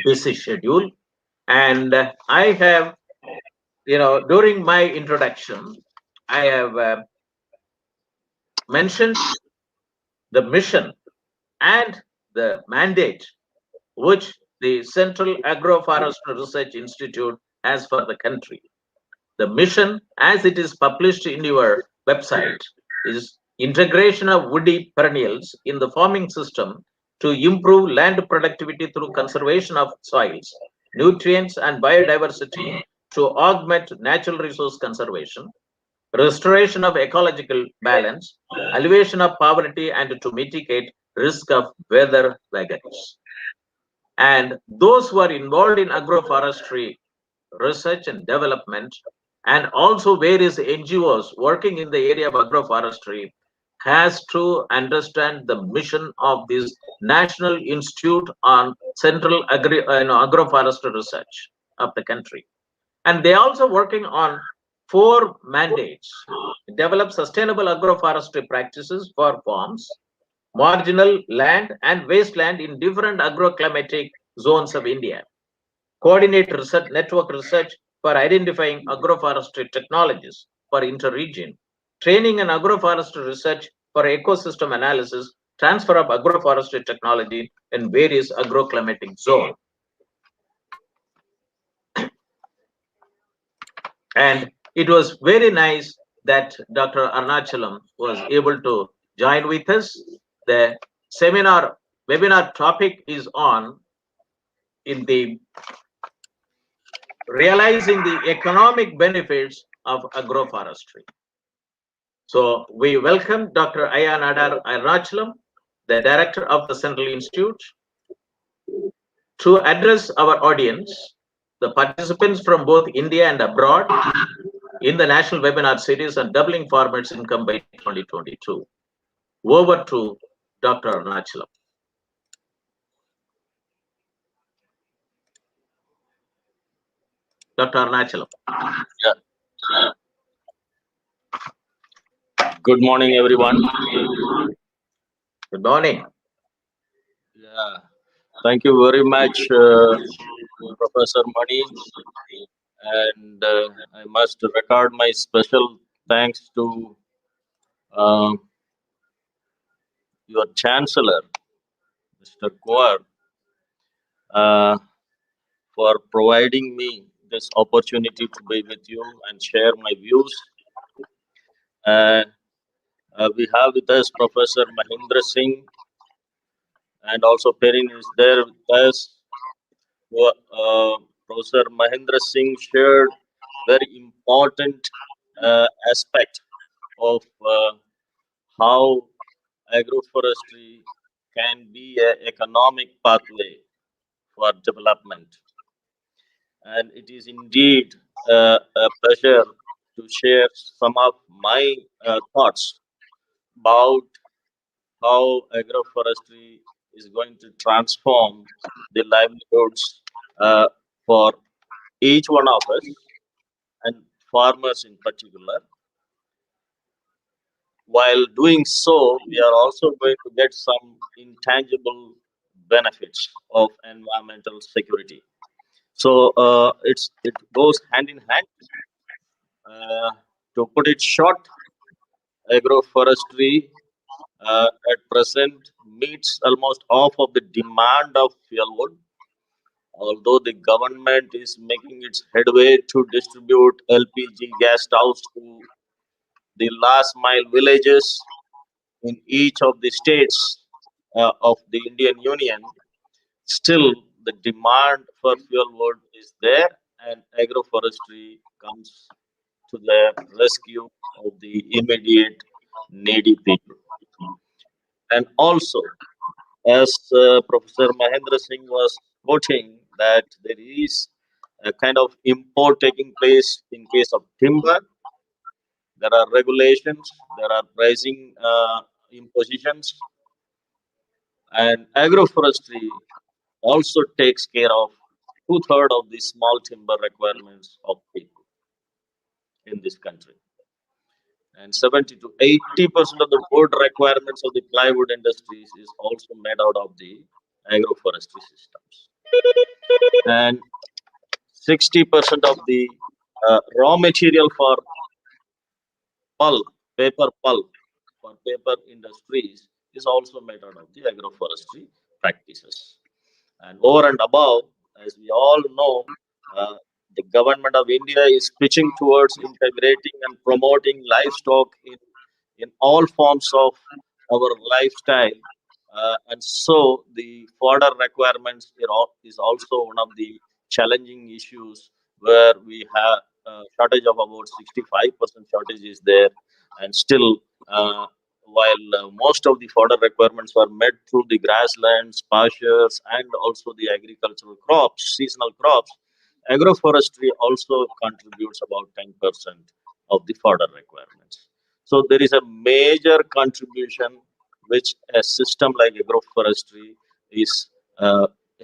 B: busy schedule. And I have, during my introduction, I have mentioned the mission and the mandate which the Central Agroforestry Research Institute has for the country. The mission, as it is published in your website, is integration of woody perennials in the farming system to improve land productivity through conservation of soils, nutrients, and biodiversity to augment natural resource conservation, restoration of ecological balance, alleviation of poverty, and to mitigate risk of weather vagaries. And those who are involved in agroforestry research and development, and also various NGOs working in the area of agroforestry, has to understand the mission of this National Institute on Central Agroforestry Research of the country. And they are also working on 4 mandates: develop sustainable agroforestry practices for farms, marginal land and wasteland in different agroclimatic zones of India, coordinate research, network research for identifying agroforestry technologies for inter-region, training and agroforestry research for ecosystem analysis, transfer of agroforestry technology in various agroclimatic zones. And it was very nice that Dr. Arunachalam was able to join with us. The webinar topic is on in the realizing the economic benefits of agroforestry. So we welcome Dr. Ayan Arunachalam, the director of the Central Institute, to address our audience, the participants from both India and abroad, in the national webinar series on doubling farmers' income by 2022. Over to Dr. Arunachalam. Dr. Arunachalam.
D: Yeah. Good morning, everyone.
B: Good morning.
D: Yeah. Thank you very much, Professor Moni. And I must record my special thanks to your Chancellor, Mr. Kunwar, for providing me this opportunity to be with you and share my views. We have with us Professor Mahendra Singh, and also Perin is there with us. Professor Mahendra Singh shared very important aspect of how agroforestry can be an economic pathway for development. And it is indeed a pleasure to share some of my thoughts about how agroforestry is going to transform the livelihoods for each one of us and farmers in particular. While doing so, we are also going to get some intangible benefits of environmental security. So it goes hand in hand. To put it short, agroforestry at present meets almost half of the demand of fuel wood, although the government is making its headway to distribute LPG gas stoves to the last mile villages in each of the states of the Indian Union, still the demand for fuel wood is there, and agroforestry comes to the rescue of the immediate needy people. And also, as Professor Mahendra Singh was quoting, that there is a kind of import taking place in case of timber. There are regulations, there are pricing impositions, and agroforestry also takes care of two-thirds of the small timber requirements of people in this country. And 70 to 80% of the wood requirements of the plywood industries is also made out of the agroforestry systems. And 60% of the raw material for pulp, paper pulp, for paper industries is also made out of the agroforestry practices. And over and above, as we all know, the government of India is pitching towards integrating and promoting livestock in all forms of our lifestyle. And so the fodder requirements is also one of the challenging issues where we have a shortage of about 65% shortage is there. And still, while most of the fodder requirements were met through the grasslands, pastures, and also the agricultural crops, seasonal crops, agroforestry also contributes about 10% of the fodder requirements. So there is a major contribution which a system like agroforestry is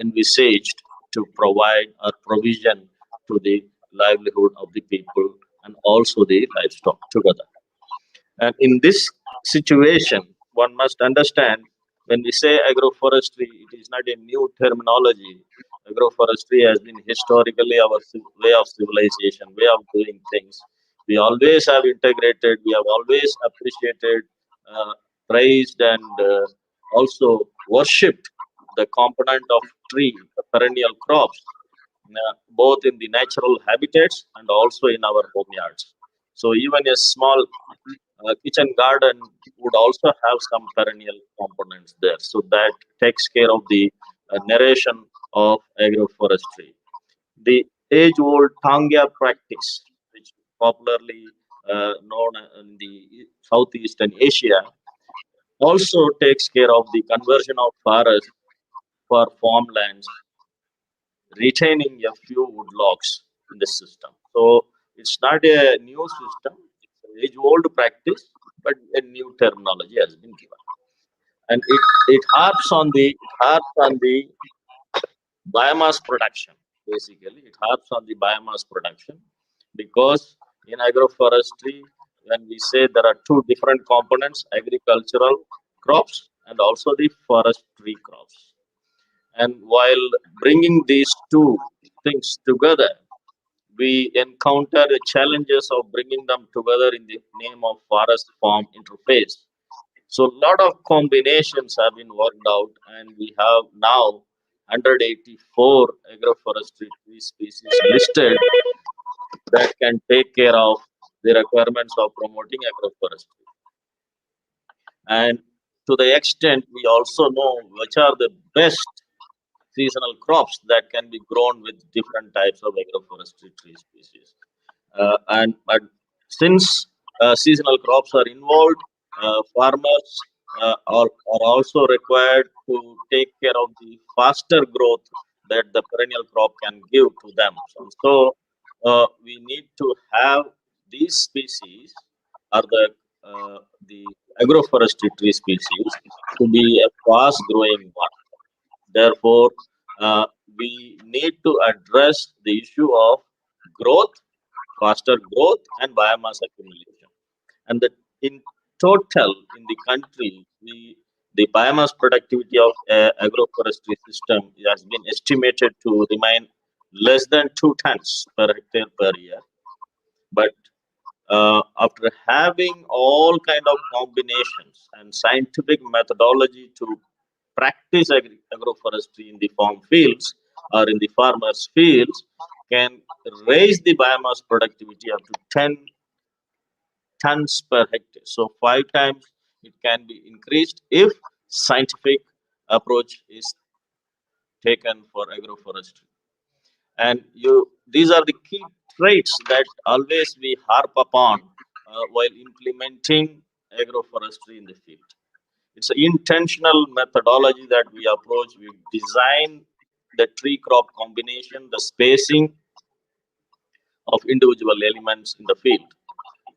D: envisaged to provide or provision to the livelihood of the people and also the livestock together. And in this situation, one must understand when we say agroforestry, it is not a new terminology. Agroforestry has been historically our way of civilization, way of doing things. We always have integrated, we have always appreciated praised and also worshipped the component of tree, the perennial crops, both in the natural habitats and also in our home yards. So even a small kitchen garden would also have some perennial components there. So that takes care of the narration of agroforestry. The age-old Tangya practice, which popularly known in the Southeastern Asia, also takes care of the conversion of forests for farmlands, retaining a few woodlots in the system. So it's not a new system; it's an age-old practice, but a new terminology has been given, and it harps on the biomass production. Basically, it harps on the biomass production because in agroforestry, when we say there are two different components: agricultural crops and also the forestry crops. And while bringing these two things together, we encounter the challenges of bringing them together in the name of forest farm interface. So a lot of combinations have been worked out, and we have now 184 agroforestry tree species listed that can take care of the requirements of promoting agroforestry. And to the extent we also know which are the best seasonal crops that can be grown with different types of agroforestry tree species. And since seasonal crops are involved, farmers are also required to take care of the faster growth that the perennial crop can give to them. So we need to have these species or the agroforestry tree species to be a fast growing one. Therefore, we need to address the issue of growth, faster growth, and biomass accumulation. And that in total in the country, the biomass productivity of agroforestry system has been estimated to remain less than 2 tons per hectare per year. But after having all kind of combinations and scientific methodology to practice agroforestry in the farm fields or in the farmers fields, can raise the biomass productivity up to 10 tons per hectare. So 5 times it can be increased if scientific approach is taken for agroforestry. And these are the key traits that always we harp upon while implementing agroforestry in the field. It's an intentional methodology that we approach. We design the tree crop combination, the spacing of individual elements in the field.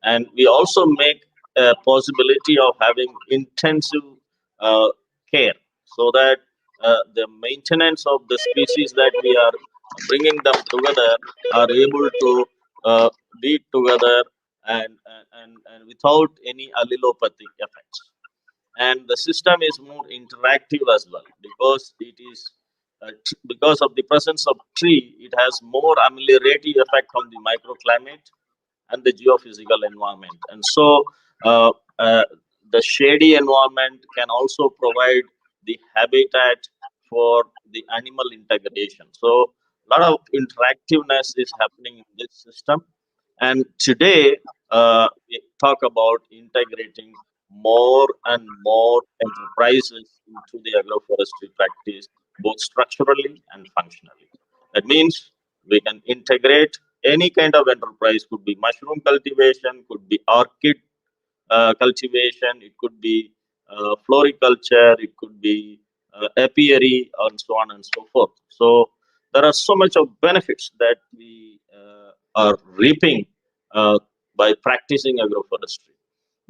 D: And we also make a possibility of having intensive uh, care so that the maintenance of the species that we are bringing them together are able to be together and without any allelopathic effects. And the system is more interactive as well because it is because of the presence of tree, it has more ameliorative effect on the microclimate and the geophysical environment. And so uh, uh, the shady environment can also provide the habitat for the animal integration. So a lot of interactiveness is happening in this system. And today we talk about integrating more and more enterprises into the agroforestry practice, both structurally and functionally. That means we can integrate any kind of enterprise, could be mushroom cultivation, could be orchid cultivation, it could be floriculture, it could be apiary, and so on and so forth. So there are so much of benefits that we are reaping uh, by practicing agroforestry.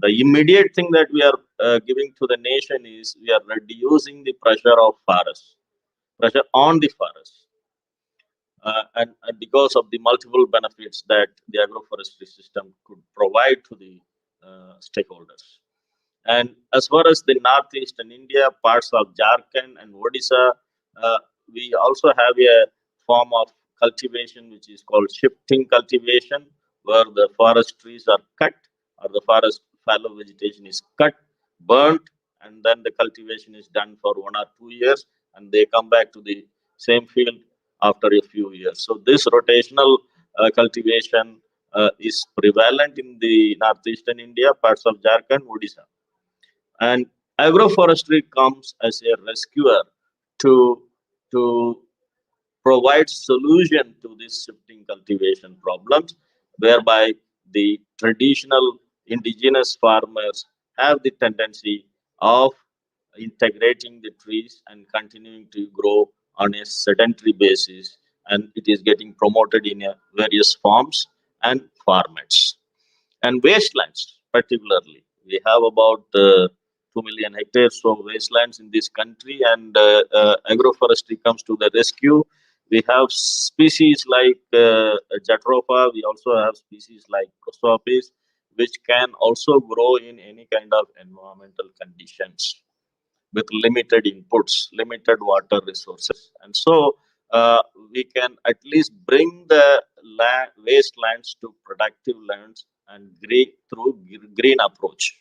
D: The immediate thing that we are giving to the nation is we are reducing the pressure of forests, pressure on the forest, and because of the multiple benefits that the agroforestry system could provide to the stakeholders. And as far as the northeastern India, parts of Jharkhand and Odisha, we also have a form of cultivation which is called shifting cultivation, where the forest trees are cut or the forest fallow vegetation is cut burnt, and then the cultivation is done for 1 or 2 years, and they come back to the same field after a few years. So this rotational cultivation is prevalent in the northeastern India, parts of Jharkhand, Odisha. And agroforestry comes as a rescuer to, to provide solution to these shifting cultivation problems, whereby the traditional indigenous farmers have the tendency of integrating the trees and continuing to grow on a sedentary basis, and it is getting promoted in various forms and formats. And wastelands, particularly, we have about 2 million hectares of wastelands in this country, and agroforestry comes to the rescue. We have species like Jatropha, we also have species like Prosopis, which can also grow in any kind of environmental conditions with limited inputs, limited water resources. And so we can at least bring the wastelands to productive lands and through green approach,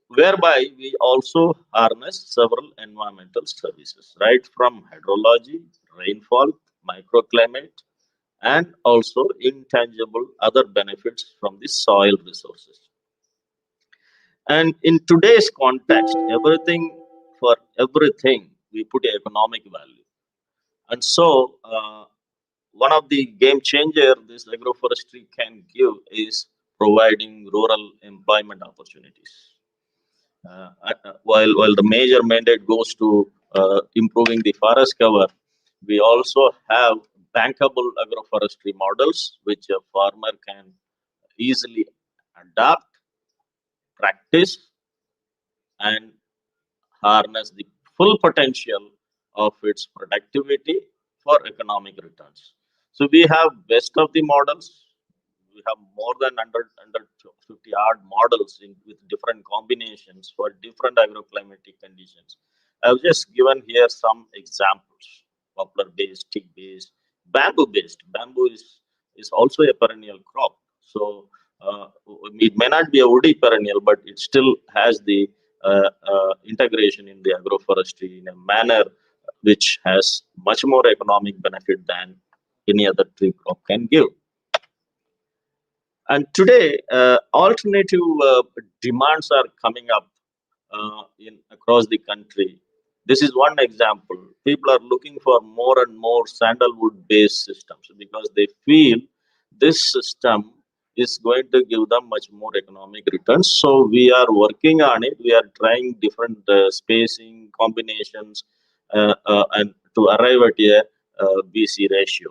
D: whereby we also harness several environmental services, right from hydrology, rainfall, microclimate, and also intangible other benefits from the soil resources. And in today's context, everything for everything, we put economic value. And so, one of the game changer this agroforestry can give is providing rural employment opportunities. While the major mandate goes to improving the forest cover, we also have bankable agroforestry models, which a farmer can easily adapt, practice, and harness the full potential of its productivity for economic returns. So we have best of the models. We have more than 150 odd models with different combinations for different agroclimatic conditions. I've just given here some examples: poplar based, teak based, bamboo based. Bamboo is also a perennial crop. So it may not be a woody perennial, but it still has the integration in the agroforestry in a manner which has much more economic benefit than any other tree crop can give. And today, alternative demands are coming up in across the country. This is one example. People are looking for more and more sandalwood-based systems because they feel this system is going to give them much more economic returns. So we are working on it. We are trying different spacing combinations and to arrive at a BC ratio.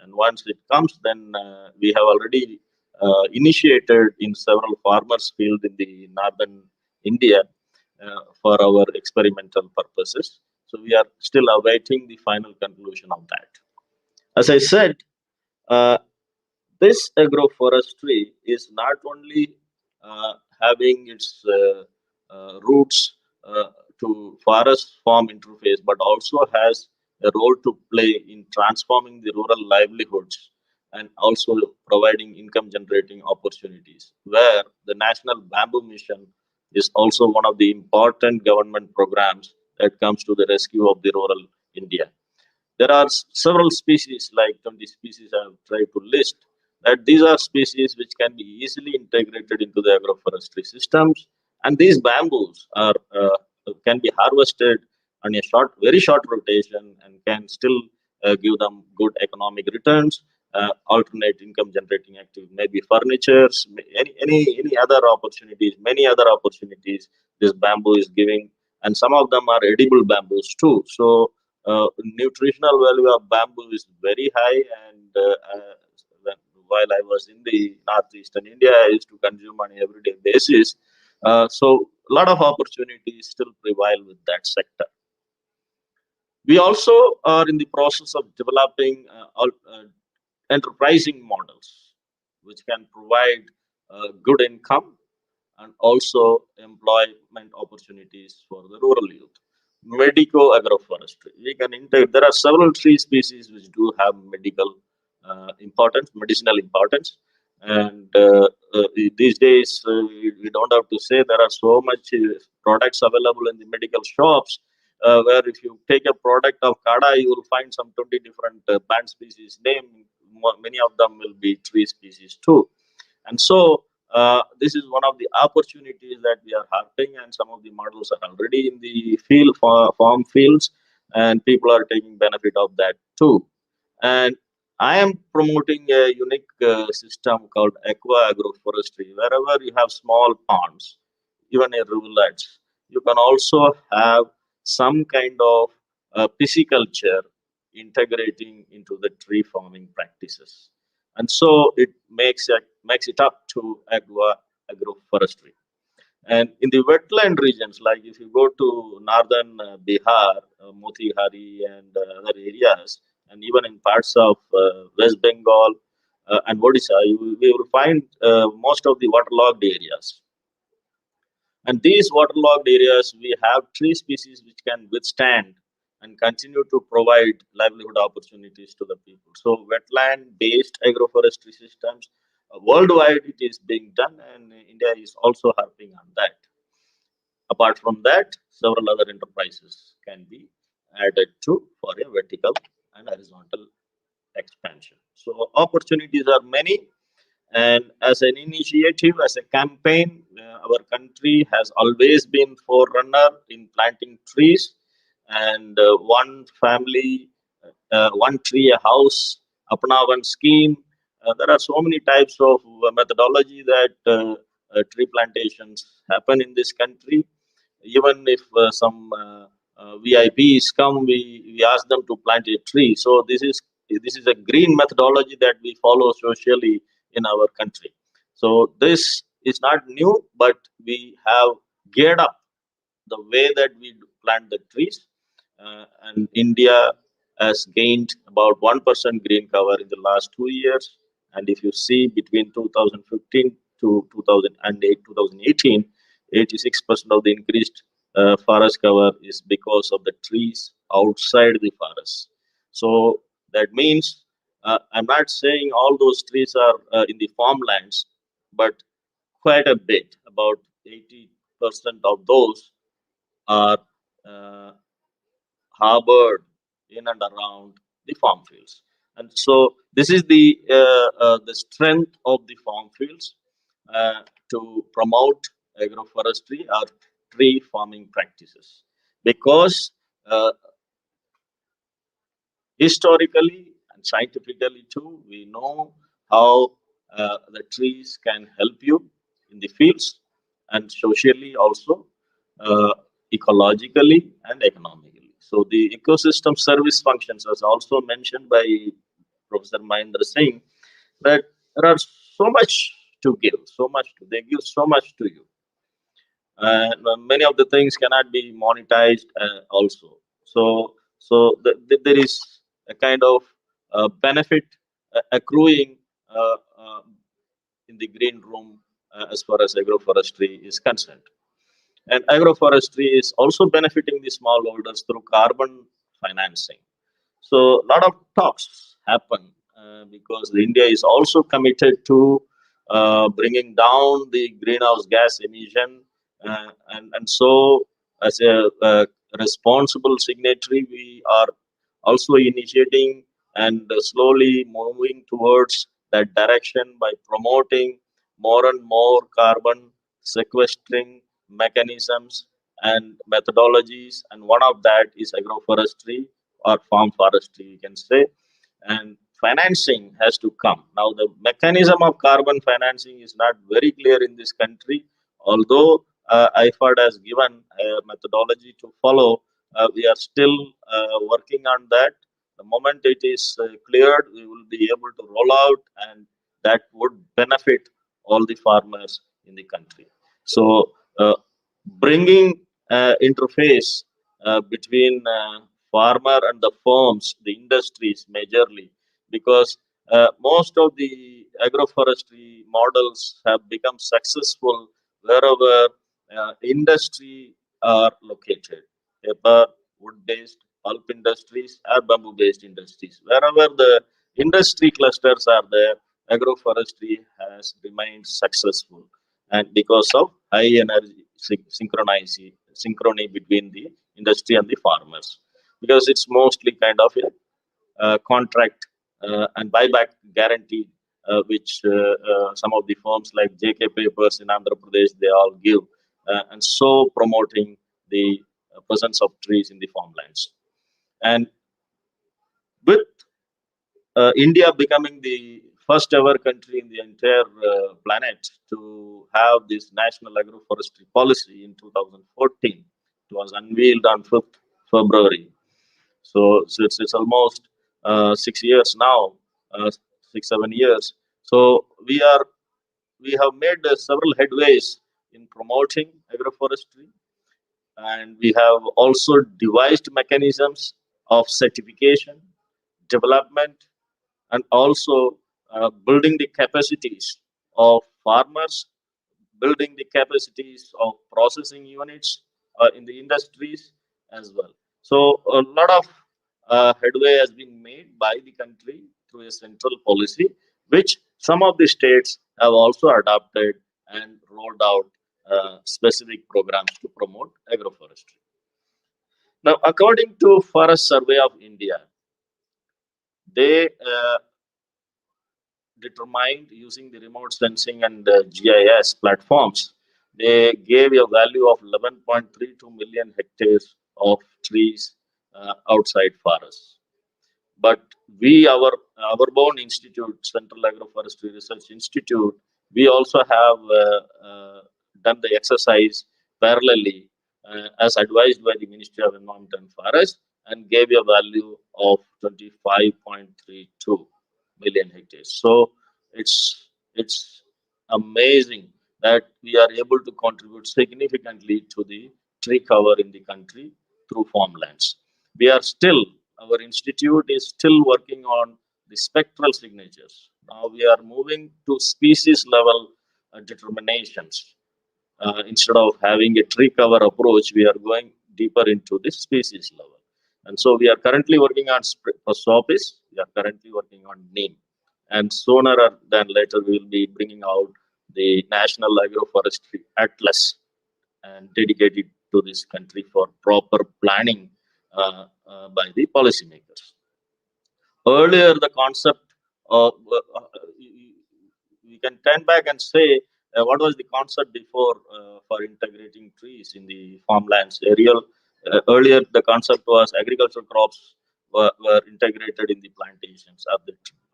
D: And once it comes, then we have already initiated in several farmers' field in the northern India for our experimental purposes. So we are still awaiting the final conclusion of that. As I said, uh, this agroforestry is not only having its roots to forest farm interface, but also has a role to play in transforming the rural livelihoods and also providing income generating opportunities, where the National Bamboo Mission is also one of the important government programs that comes to the rescue of the rural India. There are several species, like 20 species I have tried to list, that these are species which can be easily integrated into the agroforestry systems. And these bamboos can be harvested on a very short rotation and can still give them good economic returns, alternate income generating activity, maybe furnitures, any other opportunities, many other opportunities this bamboo is giving. And some of them are edible bamboos too. So nutritional value of bamboo is very high, and while I was in the northeastern India, I used to consume on an everyday basis. So a lot of opportunities still prevail with that sector. We also are in the process of developing enterprising models which can provide good income and also employment opportunities for the rural youth. Medico agroforestry. We can integrate. There are several tree species which do have medicinal importance, and these days, we don't have to say there are so much products available in the medical shops, where if you take a product of kada, you will find some 20 different plant species name. Many of them will be tree species too. And so this is one of the opportunities that we are harping, and some of the models are already in the field, farm fields, and people are taking benefit of that too. And I am promoting a unique system called aqua agroforestry. Wherever you have small ponds, even in rivulets, you can also have some kind of pisciculture integrating into the tree farming practices, and so it makes it up to agroforestry. And in the wetland regions, like if you go to northern Bihar, Motihari, and other areas, and even in parts of West Bengal and Odisha, we will find most of the waterlogged areas. And these waterlogged areas, we have tree species which can withstand and continue to provide livelihood opportunities to the people. So, wetland-based agroforestry systems worldwide, it is being done, and India is also harping on that. Apart from that, several other enterprises can be added to for a vertical and horizontal expansion. So opportunities are many, and as an initiative, as a campaign, our country has always been forerunner in planting trees, and one family, one tree, a house, Apna one scheme. There are so many types of methodology that tree plantations happen in this country. Even if some VIPs come, we ask them to plant a tree. So this is a green methodology that we follow socially in our country. So this is not new, but we have geared up the way that we plant the trees. And India has gained about 1% green cover in the last 2 years. And if you see between 2015 to 2008, 2018, 86% of the increased forest cover is because of the trees outside the forest. So that means I'm not saying all those trees are in the farmlands, but quite a bit, about 80% of those are uh, harbored in and around the farm fields. And so this is the strength of the farm fields to promote agroforestry or tree farming practices, because uh, historically and scientifically too, we know how the trees can help you in the fields, and socially also, uh, ecologically and economically. So the ecosystem service functions, as also mentioned by Professor Mahendra Singh, that there are so much to give, so much to, they give so much to you, and many of the things cannot be monetized also. There is a kind of benefit accruing in the green room as far as agroforestry is concerned. And agroforestry is also benefiting the smallholders through carbon financing. So a lot of talks happen because India is also committed to bringing down the greenhouse gas emission, and so as a responsible signatory, we are also initiating and slowly moving towards that direction by promoting more and more carbon sequestering mechanisms and methodologies, and one of that is agroforestry or farm forestry, you can say. And financing has to come. Now, the mechanism of carbon financing is not very clear in this country, although IFAD has given a methodology to follow. We are still working on that. The moment it is cleared, we will be able to roll out, and that would benefit all the farmers in the country. So, bringing interface between farmer and the firms, the industries majorly, because most of the agroforestry models have become successful wherever industry are located, paper, wood-based, pulp industries, or bamboo-based industries. Wherever the industry clusters are there, agroforestry has remained successful, and because of high energy synchrony between the industry and the farmers, because it's mostly kind of a contract and buyback guarantee, which some of the firms like JK Papers in Andhra Pradesh, they all give, and so promoting the presence of trees in the farmlands. And with India becoming the first ever country in the entire planet to have this national agroforestry policy in 2014, it was unveiled on 5th February. So it's almost 6 years now, 6 7 years. So we have made several headways in promoting agroforestry, and we have also devised mechanisms of certification, development, and also building the capacities of farmers, building the capacities of processing units in the industries as well. So a lot of headway has been made by the country through a central policy, which some of the states have also adopted and rolled out specific programs to promote agroforestry. Now, according to Forest Survey of India, they determined using the remote sensing and GIS platforms, they gave a value of 11.32 million hectares of trees outside forests. But we, our own institute, Central Agroforestry Research Institute, we also have done the exercise parallelly as advised by the Ministry of Environment and Forest, and gave a value of 25.32 million hectares. So it's amazing that we are able to contribute significantly to the tree cover in the country through farmlands. We are still, our institute is still working on the spectral signatures. Now we are moving to species level determinations. Instead of having a tree cover approach, we are going deeper into the species level. And so we are currently working on Sophis, we are currently working on neem. And sooner than later, we will be bringing out the National Agroforestry Atlas and dedicated to this country for proper planning by the policymakers. Earlier, the concept of we can turn back and say what was the concept before for integrating trees in the farmlands aerial. Earlier, the concept was agricultural crops were integrated in the plantations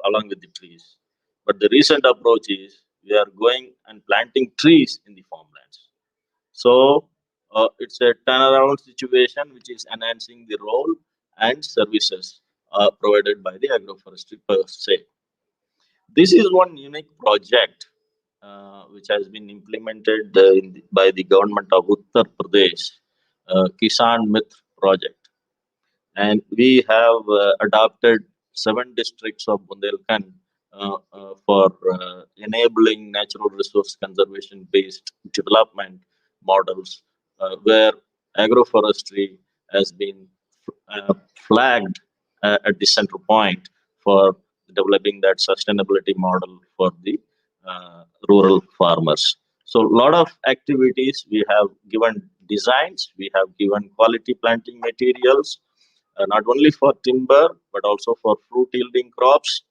D: along with the trees. But the recent approach is we are going and planting trees in the farmlands. So it's a turnaround situation which is enhancing the role and services provided by the agroforestry per se. This is one unique project which has been implemented by the government of Uttar Pradesh, Kisan Mitra project. And we have adopted 7 districts of Bundelkhand for enabling natural resource conservation based development models, where agroforestry has been flagged at the center point for developing that sustainability model for the rural farmers. So a lot of activities we have given designs, we have given quality planting materials, not only for timber but also for fruit yielding crops.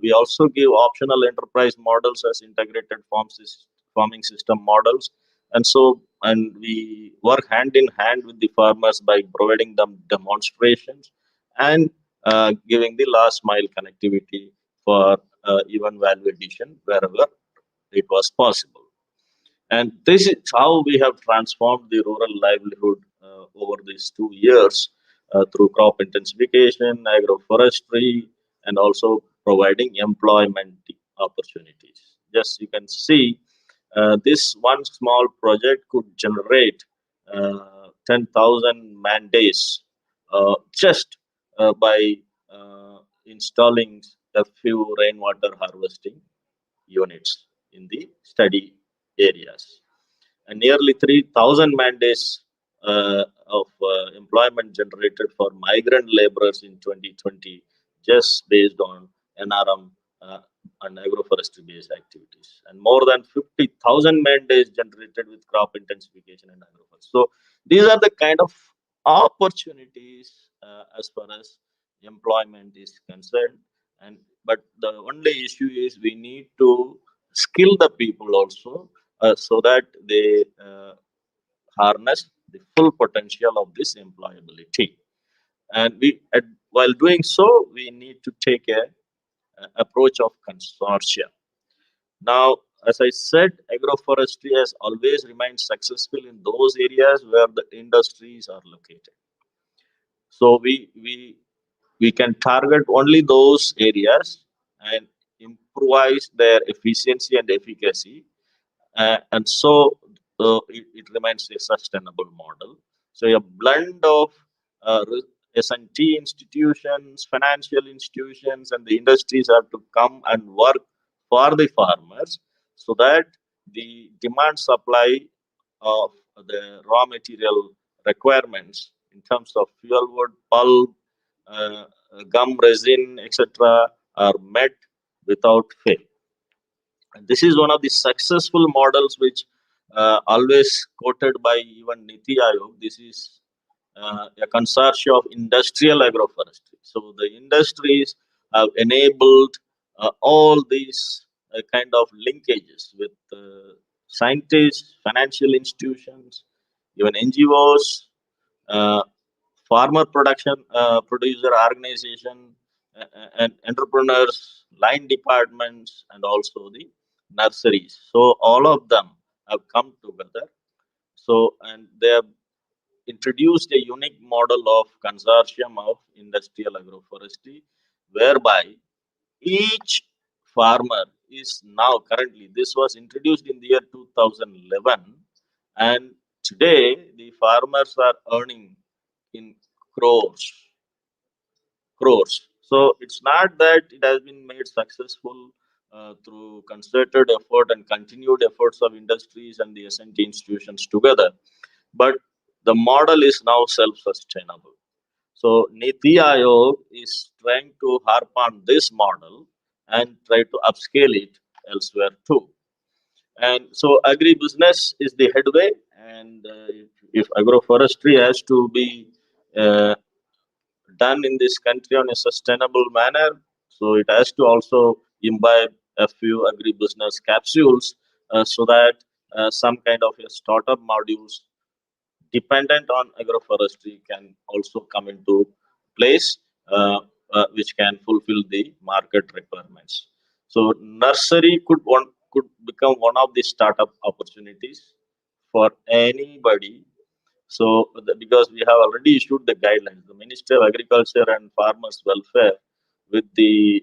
D: We also give optional enterprise models as integrated farming system models, and we work hand in hand with the farmers by providing them demonstrations and giving the last mile connectivity for even value addition wherever it was possible. And this is how we have transformed the rural livelihood over these 2 years through crop intensification, agroforestry, and also providing employment opportunities. Just you can see this one small project could generate 10,000 man days just by installing a few rainwater harvesting units in the study areas. And nearly 3,000 man days of employment generated for migrant laborers in 2020, just based on NRM and agroforestry based activities, and more than 50,000 man days generated with crop intensification and agroforestry. So these are the kind of opportunities as far as employment is concerned. And but the only issue is we need to skill the people also, so that they harness the full potential of this employability. And while doing so, we need to take a approach of consortia. Now, as I said, agroforestry has always remained successful in those areas where the industries are located. So we can target only those areas and improvise their efficiency and efficacy, and so it remains a sustainable model. So a blend of S&T institutions, financial institutions, and the industries have to come and work for the farmers, so that the demand supply of the raw material requirements in terms of fuel wood, pulp, gum resin, etc., are met without fail. And this is one of the successful models which always quoted by even Niti Aayog. This is a consortium of industrial agroforestry. So the industries have enabled all these kind of linkages with scientists, financial institutions, even NGOs, uh, farmer producer organization, and entrepreneurs, line departments, and also the nurseries. So all of them have come together. So and they have introduced a unique model of consortium of industrial agroforestry, whereby each farmer is now currently, this was introduced in the year 2011, and today the farmers are earning in crores, crores. So it's not that it has been made successful through concerted effort and continued efforts of industries and the S&T institutions together, but the model is now self-sustainable. So Niti Aayog is trying to harp on this model and try to upscale it elsewhere too. And so agribusiness is the headway, and if agroforestry has to be uh, done in this country on a sustainable manner, so it has to also imbibe a few agribusiness capsules, so that some kind of a startup modules dependent on agroforestry can also come into place, which can fulfill the market requirements. So nursery could become one of the startup opportunities for anybody. So because we have already issued the guidelines, the Ministry of Agriculture and Farmers Welfare, with the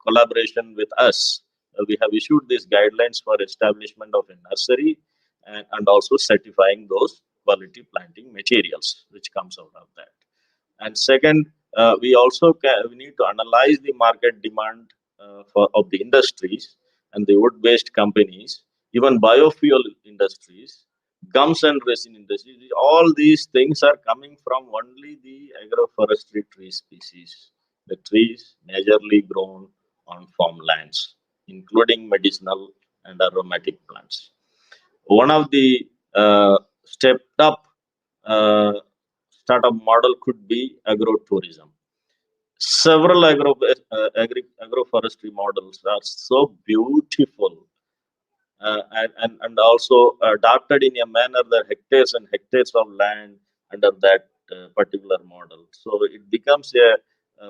D: collaboration with us, we have issued these guidelines for establishment of a nursery, and also certifying those quality planting materials which comes out of that. And second, we need to analyze the market demand of the industries and the wood-based companies, even biofuel industries, gums and resin industries. All these things are coming from only the agroforestry tree species, the trees majorly grown on farmlands, including medicinal and aromatic plants. One of the stepped up uh, startup model could be agrotourism. Several agroforestry models are so beautiful, and also adopted in a manner that hectares and hectares of land under that particular model. So it becomes a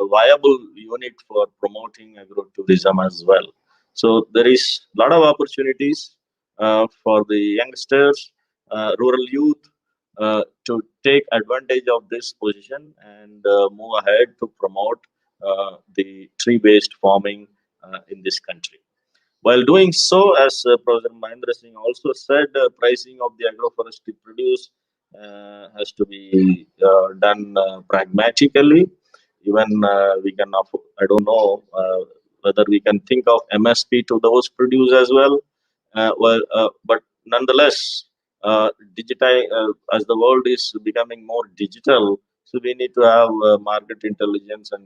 D: viable unit for promoting agrotourism as well. So there is a lot of opportunities for the youngsters, rural youth, to take advantage of this position and move ahead to promote the tree-based farming in this country. While doing so, as Professor Mahendra Singh also said, pricing of the agroforestry produce has to be done pragmatically. Even we can, I don't know whether we can think of MSP to those produce as well. But nonetheless, as the world is becoming more digital, so we need to have market intelligence and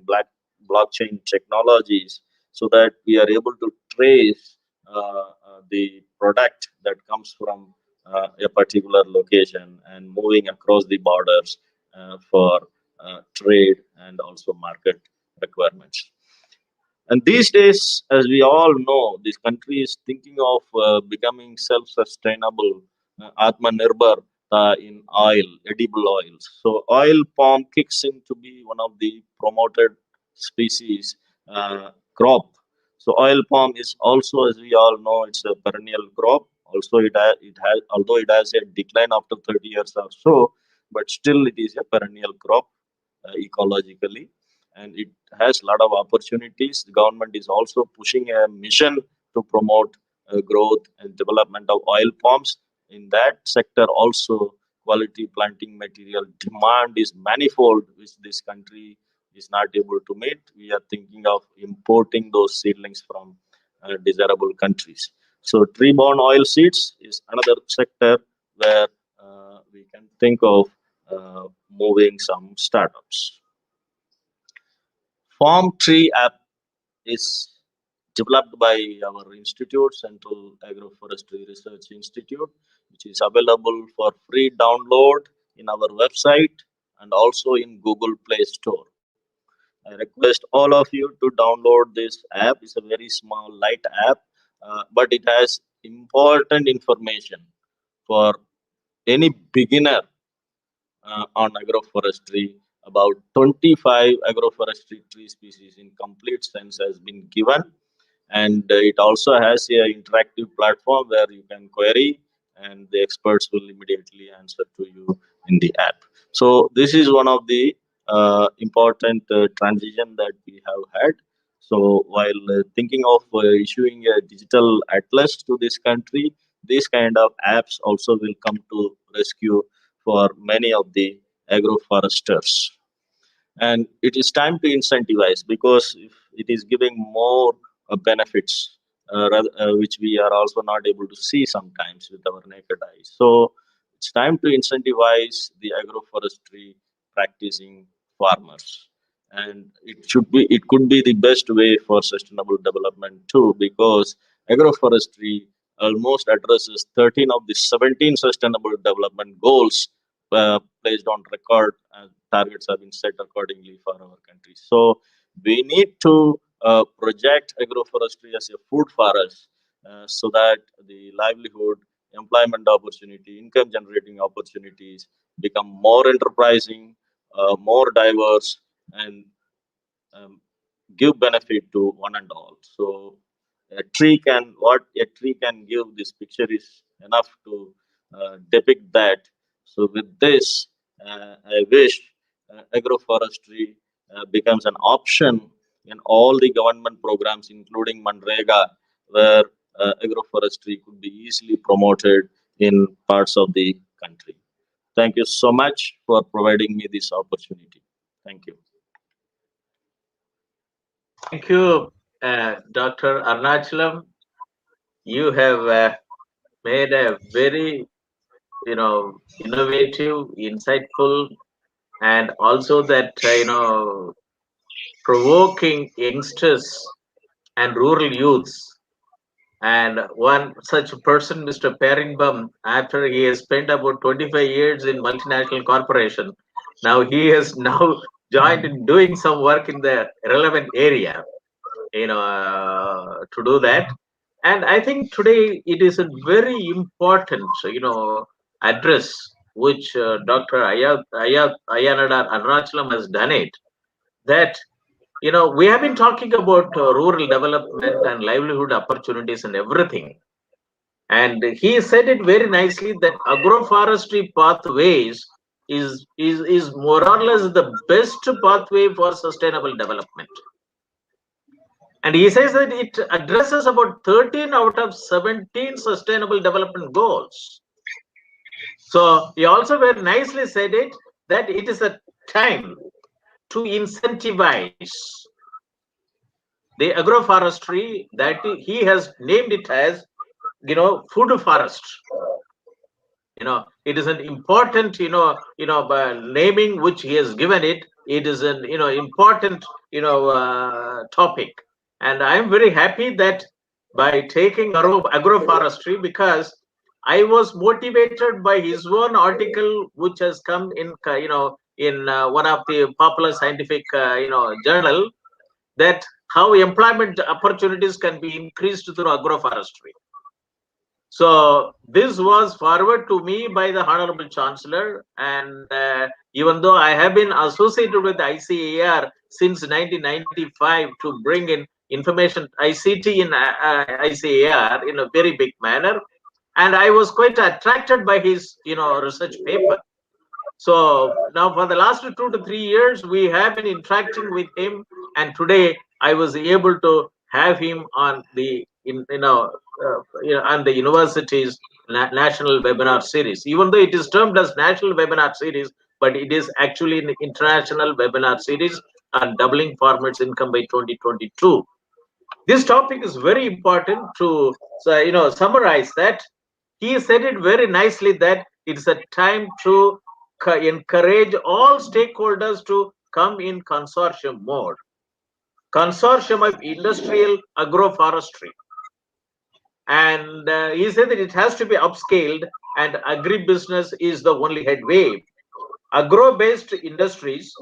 D: blockchain technologies, so that we are able to trace the product that comes from a particular location and moving across the borders for trade and also market requirements. And these days, as we all know, this country is thinking of becoming self-sustainable, Atmanirbhar in oil, edible oils. So oil palm kicks in to be one of the promoted species crop. So oil palm is also, as we all know, it's a perennial crop. Also, it has although it has a decline after 30 years or so, but still it is a perennial crop ecologically, and it has a lot of opportunities. The government is also pushing a mission to promote growth and development of oil palms. In that sector, also quality planting material demand is manifold, which this country is not able to meet. We are thinking of importing those seedlings from desirable countries. So, tree-borne oil seeds is another sector where we can think of moving some startups. Farm Tree app is developed by our institute, Central Agroforestry Research Institute, which is available for free download in our website and also in Google Play Store. I request all of you to download this app. It's a very small, light app, but it has important information for any beginner on agroforestry. About 25 agroforestry tree species in complete sense has been given, and it also has a interactive platform where you can query and the experts will immediately answer to you in the app. So this is one of the important transition that we have had. So while thinking of issuing a digital atlas to this country, these kind of apps also will come to rescue for many of the agroforesters. And it is time to incentivize, because if it is giving more benefits, which we are also not able to see sometimes with our naked eyes. So it's time to incentivize the agroforestry practicing farmers, and it could be the best way for sustainable development too, because agroforestry almost addresses 13 of the 17 sustainable development goals placed on record, and targets have been set accordingly for our country. So we need to project agroforestry as a food for us, so that the livelihood, employment opportunity, income generating opportunities become more enterprising, more diverse, and um, give benefit to one and all. So what a tree can give, this picture is enough to depict that. So with this, I wish agroforestry becomes an option in all the government programs, including Manrega, where agroforestry could be easily promoted in parts of the country. Thank you so much for providing me this opportunity. Thank you.
B: Thank you, Dr. Arunachalam. You have made a very, innovative, insightful, and also that, provoking youngsters and rural youths. And one such person, Mr. Perinbam, after he has spent about 25 years in multinational corporation, now he has now joined in doing some work in the relevant area, to do that. And I think today it is a very important, address which Dr. Ayanadar Arunachalam has done it. That we have been talking about rural development and livelihood opportunities and everything. And he said it very nicely that agroforestry pathways is more or less the best pathway for sustainable development. And he says that it addresses about 13 out of 17 sustainable development goals. So he also very nicely said it that it is a time to incentivize the agroforestry, that he has named it as, food forest. It is an important, naming which he has given it. It is an, important, topic. And I'm very happy that by taking agroforestry, because I was motivated by his own article, which has come in, in one of the popular scientific, journal, that how employment opportunities can be increased through agroforestry. So this was forwarded to me by the Honorable Chancellor, and even though I have been associated with ICAR since 1995 to bring in information ICT in ICAR in a very big manner, and I was quite attracted by his research paper. So now for the last 2 to 3 years, we have been interacting with him, and today I was able to have him on the on the university's national webinar series. Even though it is termed as national webinar series, but it is actually an international webinar series on doubling farmers' income by 2022. This topic is very important to summarize that. He said it very nicely that it's a time to encourage all stakeholders to come in consortium mode. Consortium of industrial agroforestry. And he said that it has to be upscaled, and agribusiness is the only headway. Agro-based industries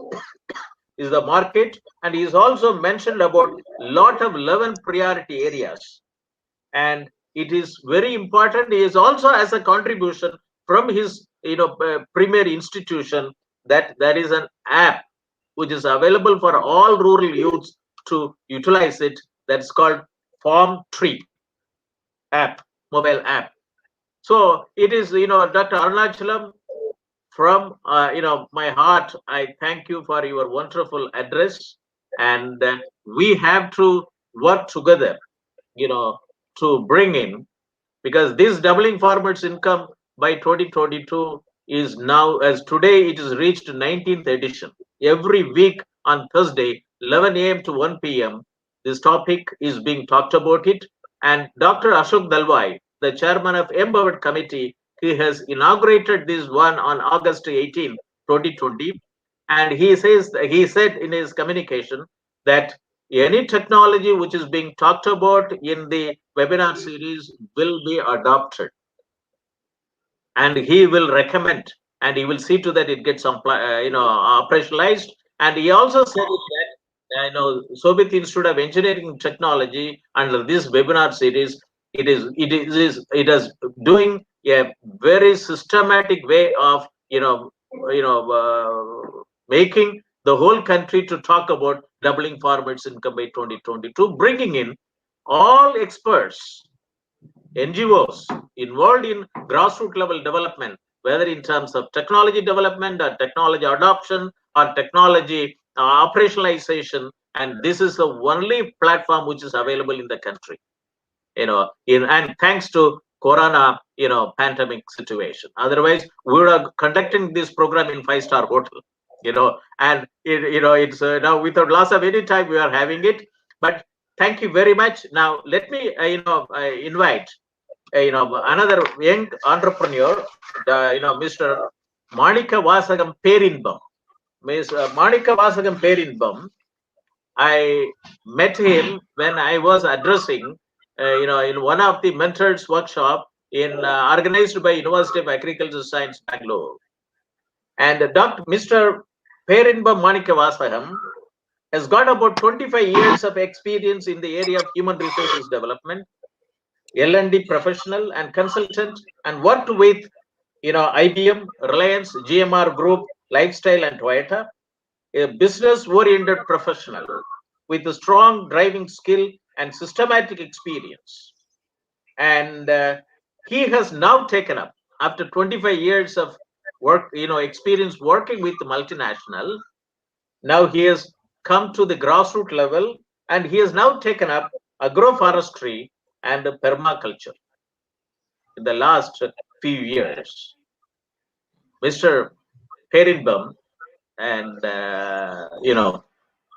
B: is the market, and he is also mentioned about lot of 11 priority areas. And it is very important. He is also as a contribution from his premier institution that there is an app which is available for all rural youths to utilize it. That's called Farm Tree app, mobile app. So it is, Dr. Arunachalam, from my heart, I thank you for your wonderful address, and we have to work together, to bring in, because this doubling farmers' income by 2022 is now, as today, it is reached 19th edition. Every week on Thursday, 11 a.m. to 1 p.m., this topic is being talked about it. And Dr. Ashok Dalwai, the chairman of Empowered Committee, he has inaugurated this one on August 18, 2020. And he said in his communication that any technology which is being talked about in the webinar series will be adopted, and he will recommend, and he will see to that it gets operationalized. And he also said that Shobhit Institute of Engineering and Technology, under this webinar series, it is doing a very systematic way of making the whole country to talk about doubling farmers' income by 2022, bringing in all experts, NGOs involved in grassroots level development, whether in terms of technology development or technology adoption or technology operationalization. And this is the only platform which is available in the country, and thanks to Corona, pandemic situation. Otherwise, we would have conducting this program in 5-star hotel, and it's now without loss of any time we are having it. But thank you very much. Now let me invite another young entrepreneur, Mr. Manika Vasagam Perinbam. Ms. Manika Vasagam Perinbam, I met him when I was addressing, in one of the mentors workshop organized by University of Agricultural Science, Bangalore. And Mr. Perinbam Manika Vasagam has got about 25 years of experience in the area of human resources development, L&D professional and consultant, and worked with IBM, Reliance, GMR Group, Lifestyle, and Toyota. A business-oriented professional with a strong driving skill and systematic experience. And he has now taken up, after 25 years of work, experience working with the multinational, now he has come to the grassroots level, and he has now taken up agroforestry and permaculture in the last few years. Mr. Perinbam, and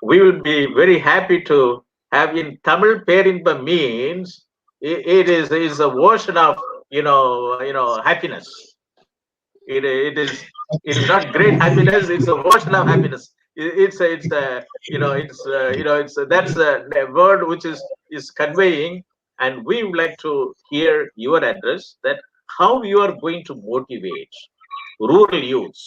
B: we will be very happy to have. In Tamil, Perinbam means it is a version of happiness. It is not great happiness, it's a version of happiness. it's that's the word which is conveying, and we would like to hear your address, that how you are going to motivate rural youths.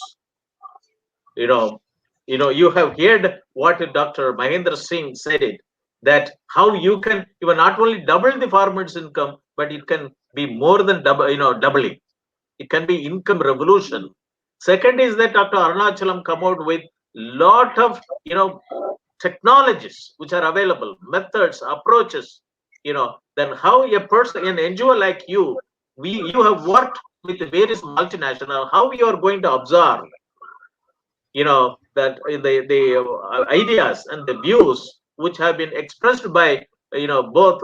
B: you know you have heard what Dr. Mahendra Singh said, it that how you can even not only double the farmer's income, but it can be more than doubling. It can be income revolution. Second is that Dr. Arunachalam come out with lot of technologies which are available, methods, approaches. Then how a person, an NGO like you have worked with various multinational, how you are going to observe that the ideas and the views which have been expressed by both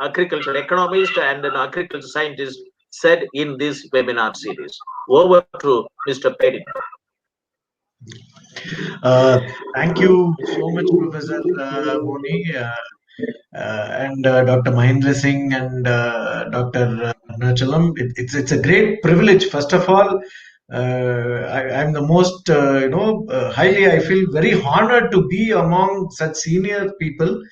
B: agriculture economists and an agriculture scientist said in this webinar series. Over to Mr. Perinbam.
E: Thank you so much, Professor Moni, and Dr. Mahendra Singh and Dr. Arunachalam. It's a great privilege. First of all, I'm the most, highly, I feel very honored to be among such senior people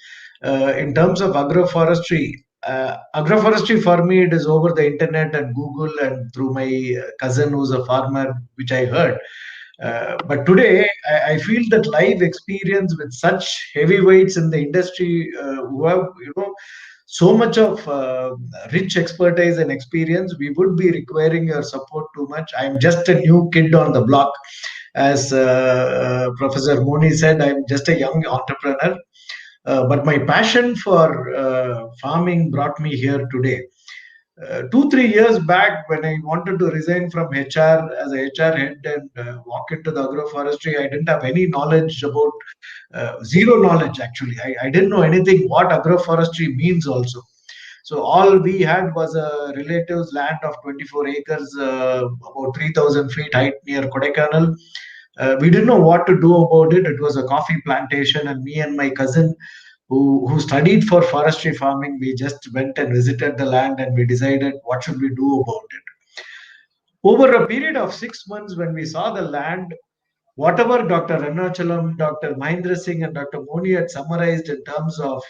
E: in terms of agroforestry. Agroforestry for me, it is over the internet and Google and through my cousin who's a farmer, which I heard. But today, I feel that live experience with such heavyweights in the industry who have, so much of rich expertise and experience, we would be requiring your support too much. I'm just a new kid on the block. As Professor Moni said, I'm just a young entrepreneur. But my passion for farming brought me here today. 2-3 years back, when I wanted to resign from HR as a HR head and walk into the agroforestry, I didn't have any knowledge about, zero knowledge actually. I didn't know anything what agroforestry means also. So all we had was a relative's land of 24 acres, about 3,000 feet height near Kodaikanal. We didn't know what to do about it. It was a coffee plantation, and me and my cousin who studied for forestry farming, we just went and visited the land and we decided what should we do about it. Over a period of 6 months, when we saw the land, whatever Dr. Arunachalam, Dr. Mahendra Singh and Dr. Moni had summarized in terms of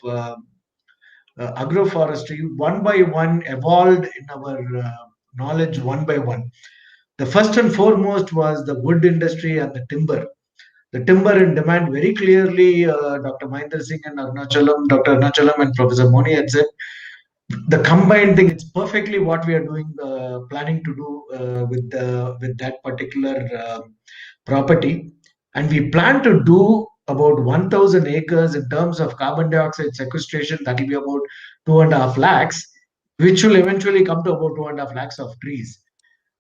E: agroforestry, one by one evolved in our knowledge one by one. The first and foremost was the wood industry and the timber. The timber in demand very clearly, Dr. Mahendra Singh and Dr. Arunachalam and Professor Moni had said, the combined thing, it's perfectly what we are doing, planning to do with that particular property. And we plan to do about 1,000 acres in terms of carbon dioxide sequestration. That will be about 2.5 lakhs, which will eventually come to about 2.5 lakhs of trees.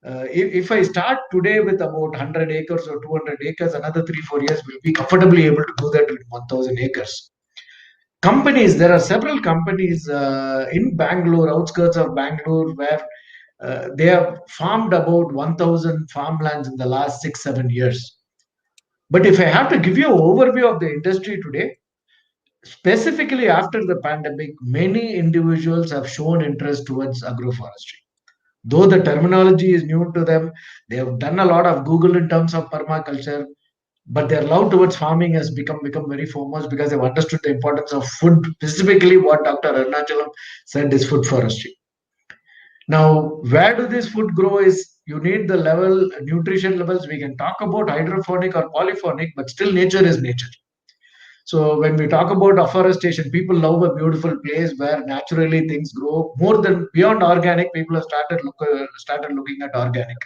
E: If I start today with about 100 acres or 200 acres, another 3-4 years, we'll be comfortably able to do that with 1,000 acres. Companies, there are several companies in Bangalore, outskirts of Bangalore, where they have farmed about 1,000 farmlands in the last 6-7 years. But if I have to give you an overview of the industry today, specifically after the pandemic, many individuals have shown interest towards agroforestry. Though the terminology is new to them, they have done a lot of Google in terms of permaculture, but their love towards farming has become very foremost because they've understood the importance of food, specifically what Dr. Arunachalam said is food forestry. Now, where do this food grow is you need the nutrition levels. We can talk about hydroponic or polyphonic, but still nature is nature. So when we talk about afforestation, people love a beautiful place where naturally things grow. More than beyond organic, people have started looking at organic.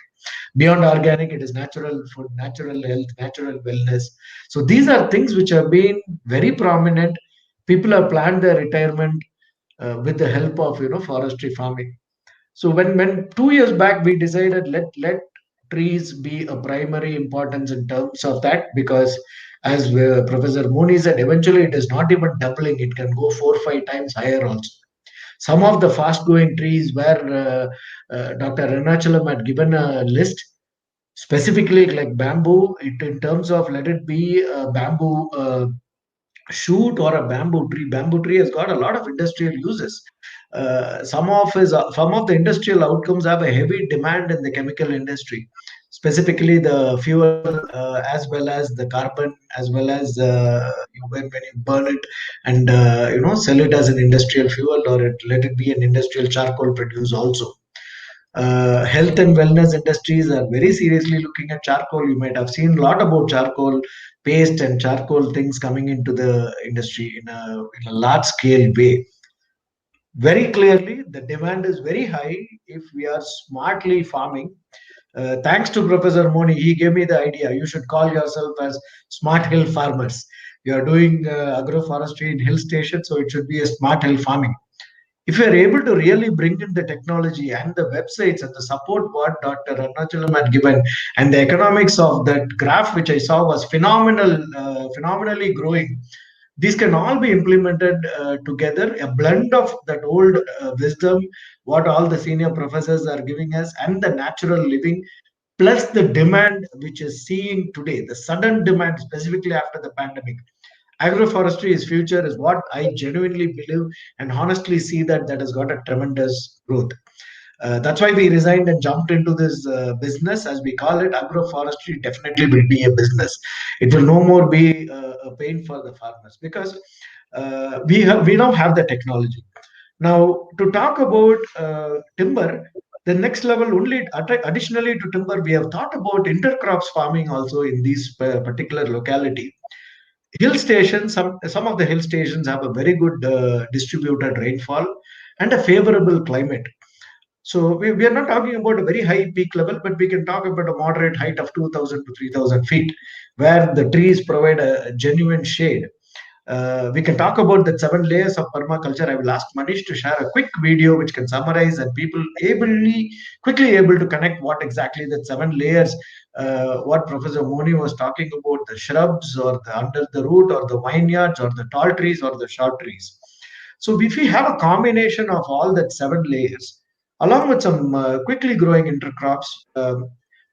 E: Beyond organic, it is natural food, natural health, natural wellness. So these are things which have been very prominent. People have planned their retirement with the help of forestry farming. So when 2 years back we decided let trees be a primary importance in terms of that, because as Professor Moni said, eventually it is not even doubling; it can go 4-5 times higher also. Some of the fast-growing trees where Dr. Arunachalam had given a list, specifically like bamboo, in terms of let it be a bamboo shoot or a bamboo tree. Bamboo tree has got a lot of industrial uses. Some of the industrial outcomes have a heavy demand in the chemical industry. specifically the fuel, as well as the carbon, as well as when you burn it and sell it as an industrial fuel, or let it be an industrial charcoal produce also. Health and wellness industries are very seriously looking at charcoal. You might have seen a lot about charcoal paste and charcoal things coming into the industry in a large scale way. Very clearly, the demand is very high if we are smartly farming. Thanks to Professor Moni, he gave me the idea. You should call yourself as smart hill farmers. You are doing agroforestry in hill station, so it should be a smart hill farming. If you are able to really bring in the technology and the websites and the support what Dr. Arunachalam had given, and the economics of that graph which I saw was phenomenally growing. These can all be implemented together, a blend of that old wisdom, what all the senior professors are giving us, and the natural living, plus the demand which is seeing today, the sudden demand, specifically after the pandemic. Agroforestry is future, is what I genuinely believe and honestly see that has got a tremendous growth. That's why we resigned and jumped into this business, as we call it. Agroforestry definitely will be a business. It will no more be a pain for the farmers, because we now have the technology. Now, to talk about timber, the next level, only additionally to timber, we have thought about intercrops farming also in these particular locality. Hill stations, some of the hill stations have a very good distributed rainfall and a favorable climate. So we are not talking about a very high peak level, but we can talk about a moderate height of 2,000 to 3,000 feet, where the trees provide a genuine shade. We can talk about the 7 layers of permaculture. I will ask Manish to share a quick video which can summarize, and people quickly able to connect what exactly the 7 layers, what Professor Moni was talking about, the shrubs or the under the root or the vineyards or the tall trees or the short trees. So if we have a combination of all that 7 layers, along with some quickly growing intercrops,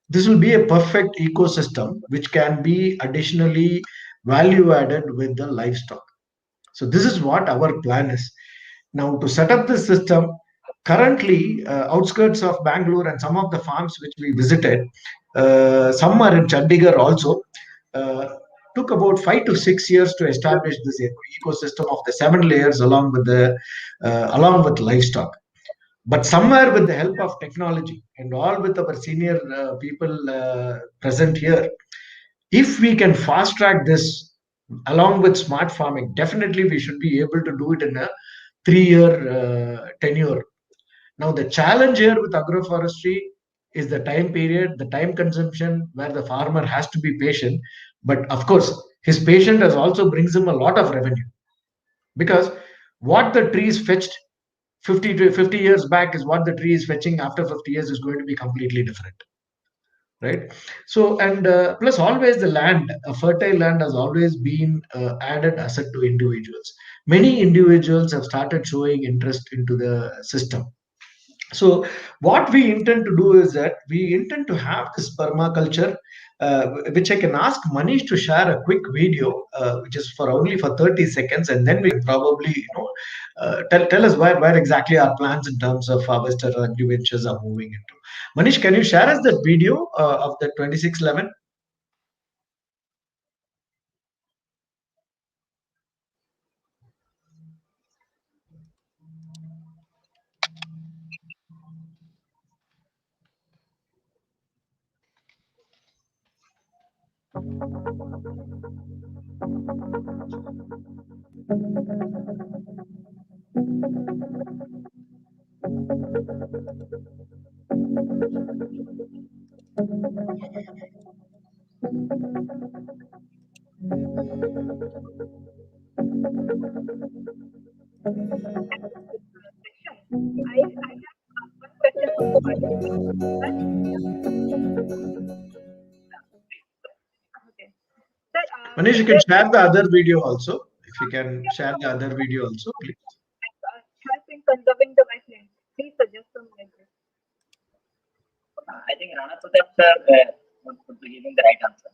E: this will be a perfect ecosystem which can be additionally value added with the livestock. So this is what our plan is. Now, to set up this system, currently outskirts of Bangalore and some of the farms which we visited, some are in Chandigarh also, uh, took about 5 to 6 years to establish this ecosystem of the 7 layers along with livestock. But somewhere, with the help of technology and all with our senior people present here, if we can fast track this along with smart farming, definitely we should be able to do it in a 3 year tenure. Now, the challenge here with agroforestry is the time period, the time consumption, where the farmer has to be patient. But of course, his patience also brings him a lot of revenue, because what the trees fetched 50 years back is what the tree is fetching after 50 years is going to be completely different, right? So, and plus, always the land, a fertile land has always been added asset to individuals. Many individuals have started showing interest into the system. So what we intend to do is that we intend to have this permaculture, which I can ask Manish to share a quick video, which is for only for 30 seconds, and then we can probably tell us where exactly our plans in terms of harvester agri ventures are moving into. Manish, can you share us that video of the 2611? Manish, you can share the other video also. If you can share the other video also, please.
F: I think Rana Pratap sir would be giving the right answer.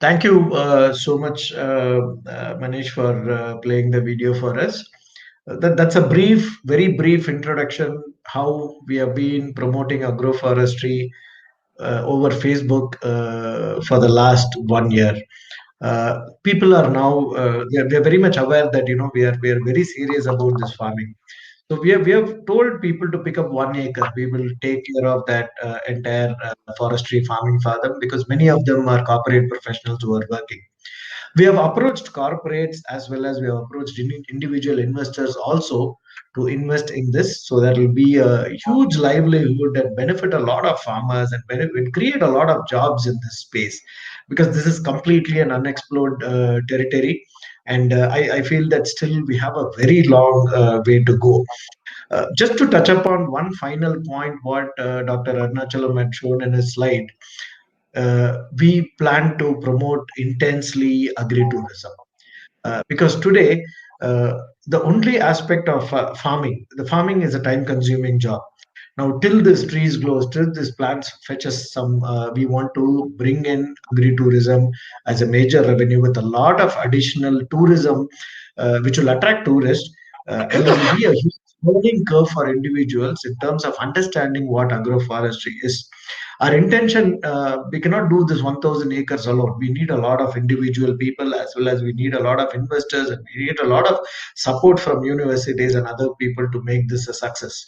E: Thank you so much, Manish, for playing the video for us. That's a brief, very brief introduction how we have been promoting agroforestry over Facebook for the last 1 year. People are now they're very much aware that we are very serious about this farming. So we have told people to pick up 1 acre. We will take care of that entire forestry farming for them because many of them are corporate professionals who are working. We have approached corporates as well as we have approached individual investors also to invest in this. So there will be a huge livelihood and benefit a lot of farmers and benefit, create a lot of jobs in this space because this is completely an unexplored territory. And I feel that still we have a very long way to go. Just to touch upon one final point, what Dr. Arunachalam had shown in his slide, we plan to promote intensely agri-tourism because today the only aspect of the farming is a time-consuming job. Now, till this trees grows, till this plants fetches some, we want to bring in agri-tourism as a major revenue with a lot of additional tourism, which will attract tourists, and there will be a huge learning curve for individuals in terms of understanding what agroforestry is. Our intention, we cannot do this 1,000 acres alone. We need a lot of individual people as well as we need a lot of investors and we need a lot of support from universities and other people to make this a success.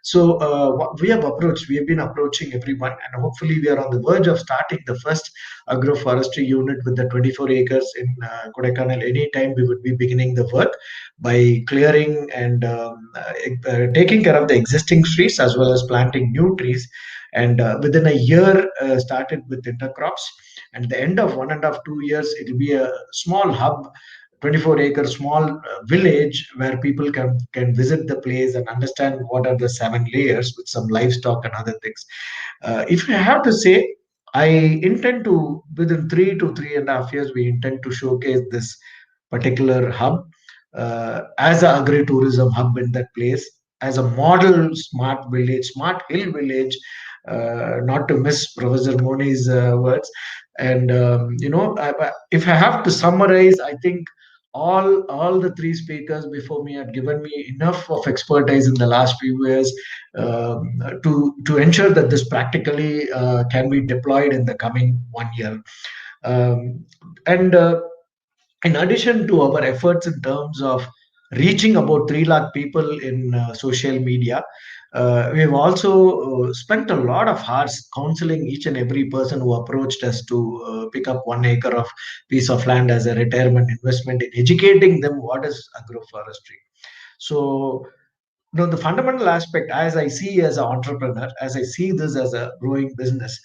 E: So what we have been approaching everyone, and hopefully we are on the verge of starting the first agroforestry unit with the 24 acres in Kodaikanal. Anytime we would be beginning the work by clearing and taking care of the existing trees as well as planting new trees. And within a year, started with intercrops. And the end of 1.5 2 years, it will be a small hub, 24-acre small village where people can visit the place and understand what are the 7 layers with some livestock and other things. If I have to say, I intend to, within 3 to 3.5 years, we intend to showcase this particular hub as an agri-tourism hub in that place, as a model smart village, smart hill village, not to miss Professor Moni's words. And if I have to summarize, I think all the three speakers before me have given me enough of expertise in the last few years to ensure that this practically can be deployed in the coming 1 year. And in addition to our efforts in terms of reaching about 3 lakh people in social media, we have also spent a lot of hours counseling each and every person who approached us to pick up 1 acre of piece of land as a retirement investment, in educating them what is agroforestry. So, the fundamental aspect, as I see as an entrepreneur, as I see this as a growing business,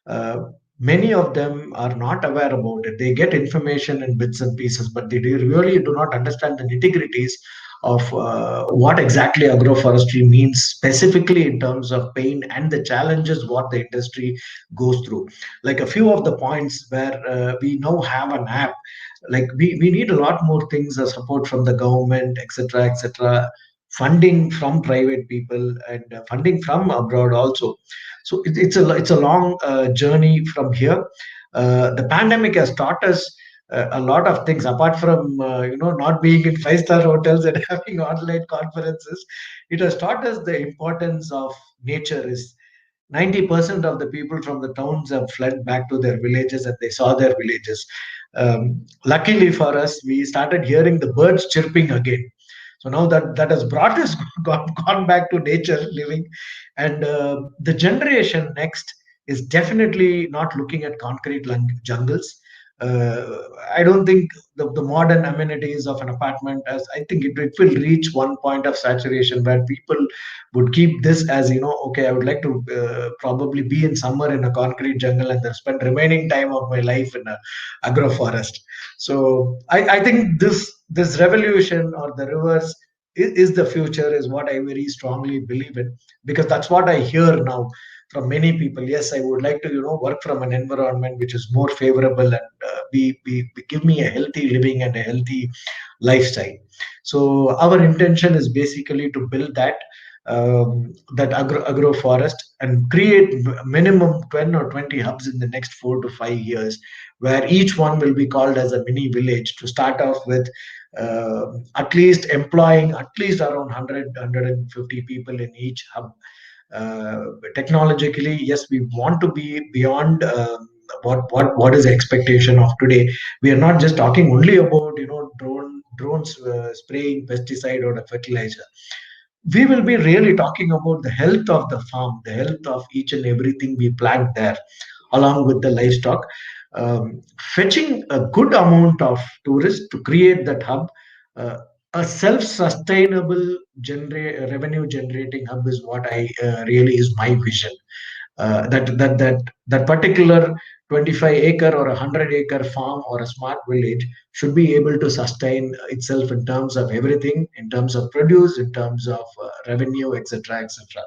E: uh, many of them are not aware about it. They get information in bits and pieces, but they really do not understand the nitty-gritties of what exactly agroforestry means, specifically in terms of pain and the challenges what the industry goes through. Like a few of the points where we now have an app, like we need a lot more things, support from the government, etc., etc., funding from private people and funding from abroad also. So it's a long journey from here. The pandemic has taught us a lot of things apart from not being in five-star hotels and having online conferences. It has taught us the importance of nature. Is 90% of the people from the towns have fled back to their villages and they saw their villages. Luckily for us, we started hearing the birds chirping again. So now that has brought us gone back to nature living, and the generation next is definitely not looking at concrete jungles. I don't think the modern amenities of an apartment, as I think it will reach one point of saturation where people would keep this as, okay, I would like to probably be in summer in a concrete jungle and then spend remaining time of my life in a agroforest. So I think this revolution or the reverse is the future, is what I very strongly believe in, because that's what I hear now from many people. Yes, I would like to work from an environment which is more favorable and be give me a healthy living and a healthy lifestyle. So our intention is basically to build that. that agroforest and create minimum 10 or 20 hubs in the next 4 to 5 years, where each one will be called as a mini village, to start off with at least employing at least around 150 people in each hub. Technologically, yes, we want to be beyond what is the expectation of today. We are not just talking only about drones spraying pesticide or a fertilizer. We will be really talking about the health of the farm, the health of each and everything we plant there, along with the livestock. Fetching a good amount of tourists to create that hub, a self-sustainable revenue generating hub is what I really is my vision. That particular 25-acre or 100-acre farm or a smart village should be able to sustain itself in terms of everything, in terms of produce, in terms of revenue, etc., etc.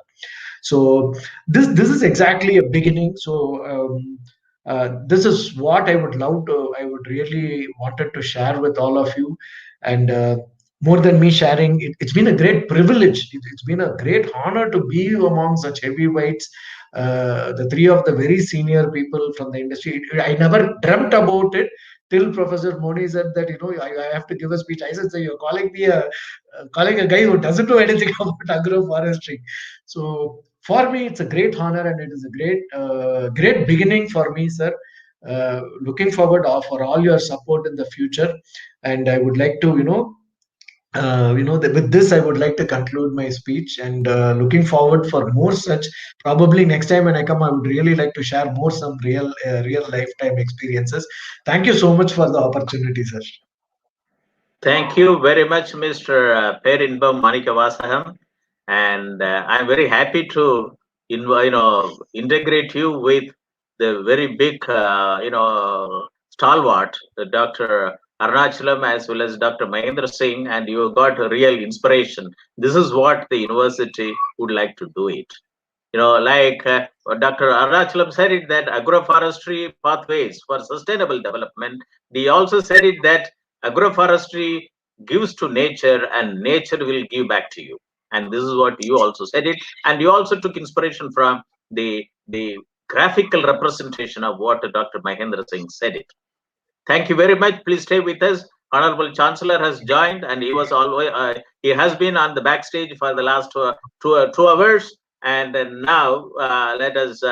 E: So this is exactly a beginning. So this is what I would really wanted to share with all of you. And more than me sharing, it's been a great privilege. It's been a great honor to be among such heavyweights, the three of the very senior people from the industry. I never dreamt about it till Professor Moni said that, I have to give a speech. I said, so you're calling me calling a guy who doesn't know anything about agroforestry. So for me, it's a great honor, and it is a great beginning for me, sir. Looking forward for all your support in the future, and I would like to, with this, I would like to conclude my speech, and looking forward for more such. Probably next time when I come, I would really like to share more some real lifetime experiences. Thank you so much for the opportunity, sir.
B: Thank you very much, Mr. Perinbam Manikavasaham. And I'm very happy to integrate you with the very big stalwart, Dr. Arunachalam, as well as Dr. Mahendra Singh, and you got a real inspiration. This is what the university would like to do it. Like Dr. Arunachalam said it, that agroforestry pathways for sustainable development. He also said it that agroforestry gives to nature and nature will give back to you. And this is what you also said it. And you also took inspiration from the graphical representation of what Dr. Mahendra Singh said it. Thank you very much. Please stay with us. Honorable Chancellor has joined, and he was always he has been on the backstage for the last two hours. And now let us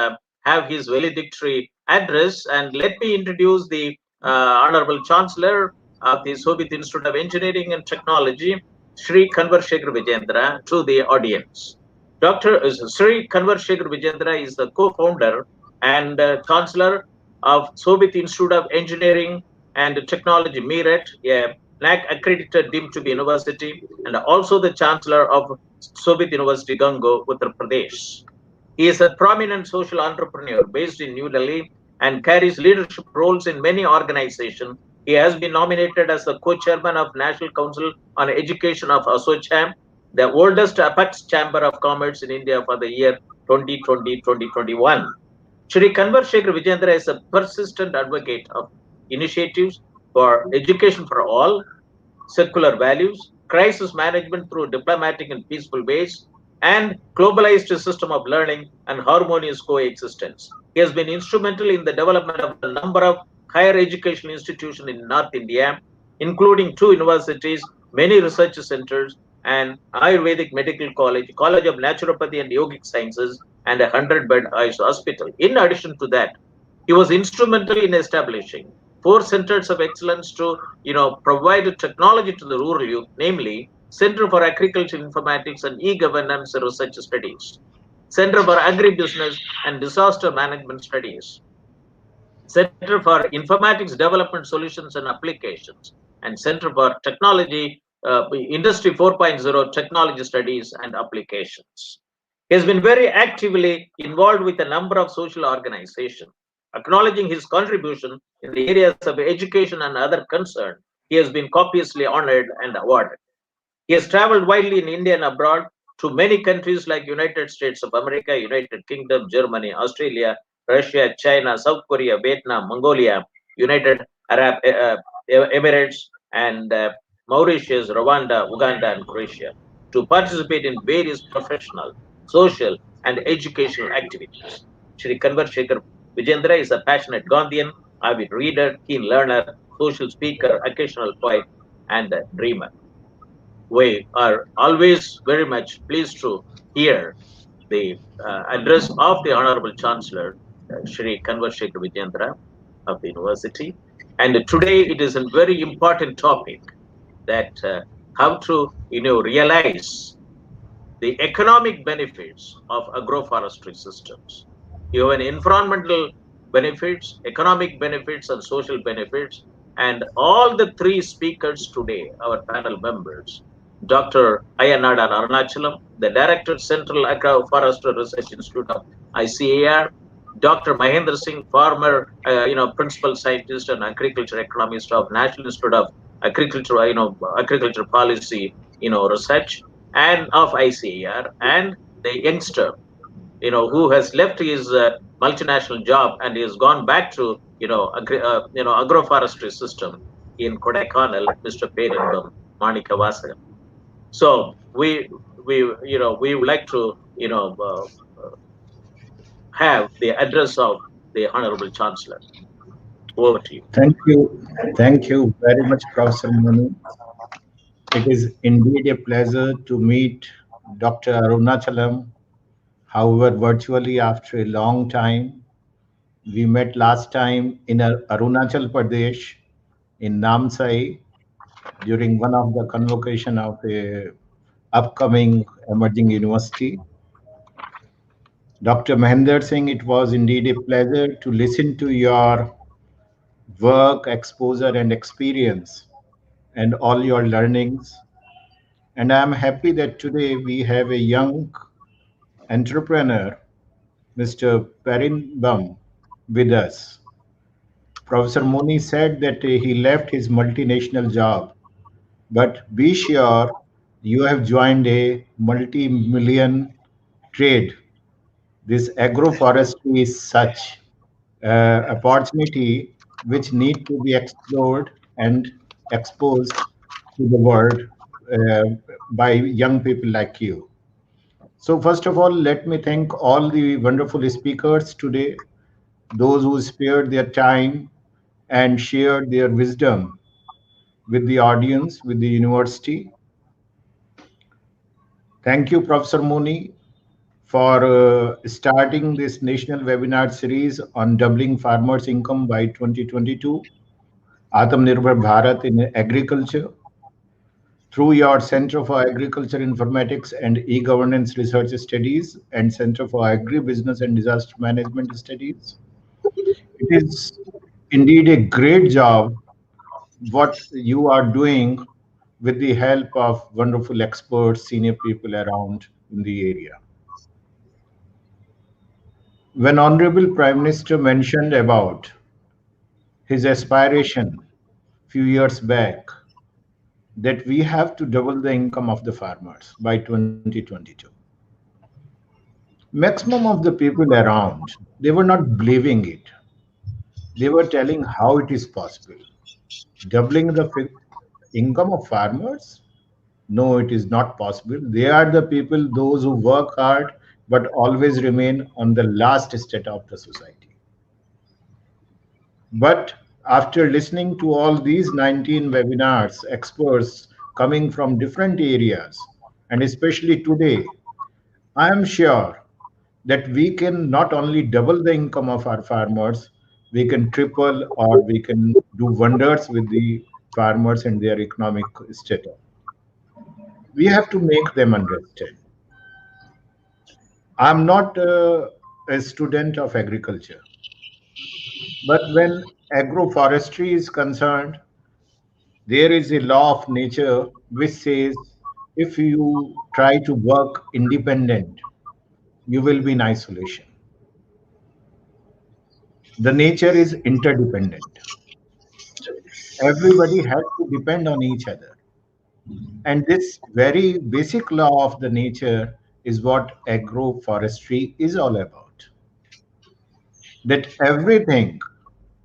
B: have his valedictory address. And let me introduce the Honorable Chancellor of the Shobhit Institute of Engineering and Technology, Shri Kunwar Shekhar Vijendra, to the audience. Dr. Shri Kunwar Shekhar Vijendra is the co-founder and Chancellor of Shobhit Institute of Engineering and Technology, Meerut, a NIAP accredited deemed to be university, and also the Chancellor of Shobhit University, Gango, Uttar Pradesh. He is a prominent social entrepreneur based in New Delhi and carries leadership roles in many organizations. He has been nominated as the co-chairman of National Council on Education of ASSOCHAM, the oldest apex chamber of commerce in India for the year 2020-2021. Shri Kunwar Shekhar Vijendra is a persistent advocate of initiatives for education for all, secular values, crisis management through diplomatic and peaceful ways, and globalized system of learning and harmonious coexistence. He has been instrumental in the development of a number of higher education institutions in North India, including 2 universities, many research centers, and Ayurvedic Medical College, College of Naturopathy and Yogic Sciences, and a 100-bed hospital. In addition to that, he was instrumental in establishing 4 centers of excellence to provide technology to the rural youth, namely Center for Agricultural Informatics and E-Governance Research Studies, Center for Agribusiness and Disaster Management Studies, Center for Informatics Development Solutions and Applications, and Center for Technology, Industry 4.0 Technology Studies and Applications. He has been very actively involved with a number of social organizations. Acknowledging his contribution in the areas of education and other concerns, he has been copiously honored and awarded. He has traveled widely in India and abroad to many countries like United States of America, United Kingdom, Germany, Australia, Russia, China, South Korea, Vietnam, Mongolia, United Arab Emirates, and Mauritius, Rwanda, Uganda, and Croatia. to participate in various professional, social, and educational activities. Shri Kunwar Shekhar Vijendra is a passionate Gandhian, avid reader, keen learner, social speaker, occasional poet, and a dreamer. We are always very much pleased to hear the address of the Honorable Chancellor, Shri Kunwar Shekhar Vijendra of the University. And today it is a very important topic that how to realize the economic benefits of agroforestry systems. You have an environmental benefits, economic benefits, and social benefits. And all the three speakers today, our panel members, Dr. Ayanada Arunachalam, the Director, Central Agroforestry Research Institute of ICAR, Dr. Mahendra Singh, former principal scientist and agriculture economist of National Institute of Agriculture, Agriculture Policy, research, and of ICAR, and the youngster, who has left his multinational job and has gone back to, agroforestry system in Kodaikanal, Mr. Perinbam Manikavasa. So we would like to, have the address of the Honorable Chancellor. Over to you.
G: Thank you. Thank you very much, Professor Moni. It is indeed a pleasure to meet Dr. Arunachalam, however, virtually after a long time. We met last time in Arunachal Pradesh, in Namsai, during one of the convocation of a upcoming emerging university. Dr. Mahendra Singh, it was indeed a pleasure to listen to your work, exposure, and experience, and all your learnings. And I'm happy that today we have a young entrepreneur, Mr. Perinbam, with us. Professor Moni said that he left his multinational job, but be sure you have joined a multi-million trade. This agroforestry is such opportunity which need to be explored and exposed to the world uh, by young people like you. So first of all, let me thank all the wonderful speakers today, those who spared their time and shared their wisdom with the audience, with the university. Thank you, Professor Moni, for starting this national webinar series on doubling farmers' income by 2022, Atmanirbhar Bharat in agriculture. Through your Center for Agriculture Informatics and E-Governance Research Studies and Center for Agri-Business and Disaster Management Studies. It is indeed a great job what you are doing with the help of wonderful experts, senior people around in the area. When Honorable Prime Minister mentioned about his aspiration few years back that we have to double the income of the farmers by 2022. Maximum of the people around, they were not believing it. They were telling how it is possible. Doubling the income of farmers? No, it is not possible. They are the people, those who work hard, but always remain on the last state of the society. But after listening to all these 19 webinars, experts coming from different areas, and especially today, I am sure that we can not only double the income of our farmers, we can triple or we can do wonders with the farmers and their economic status. We have to make them understand. I'm not a student of agriculture, but when agroforestry is concerned, there is a law of nature which says if you try to work independent, you will be in isolation. The nature is interdependent. Everybody has to depend on each other. And this very basic law of the nature is what agroforestry is all about. That everything,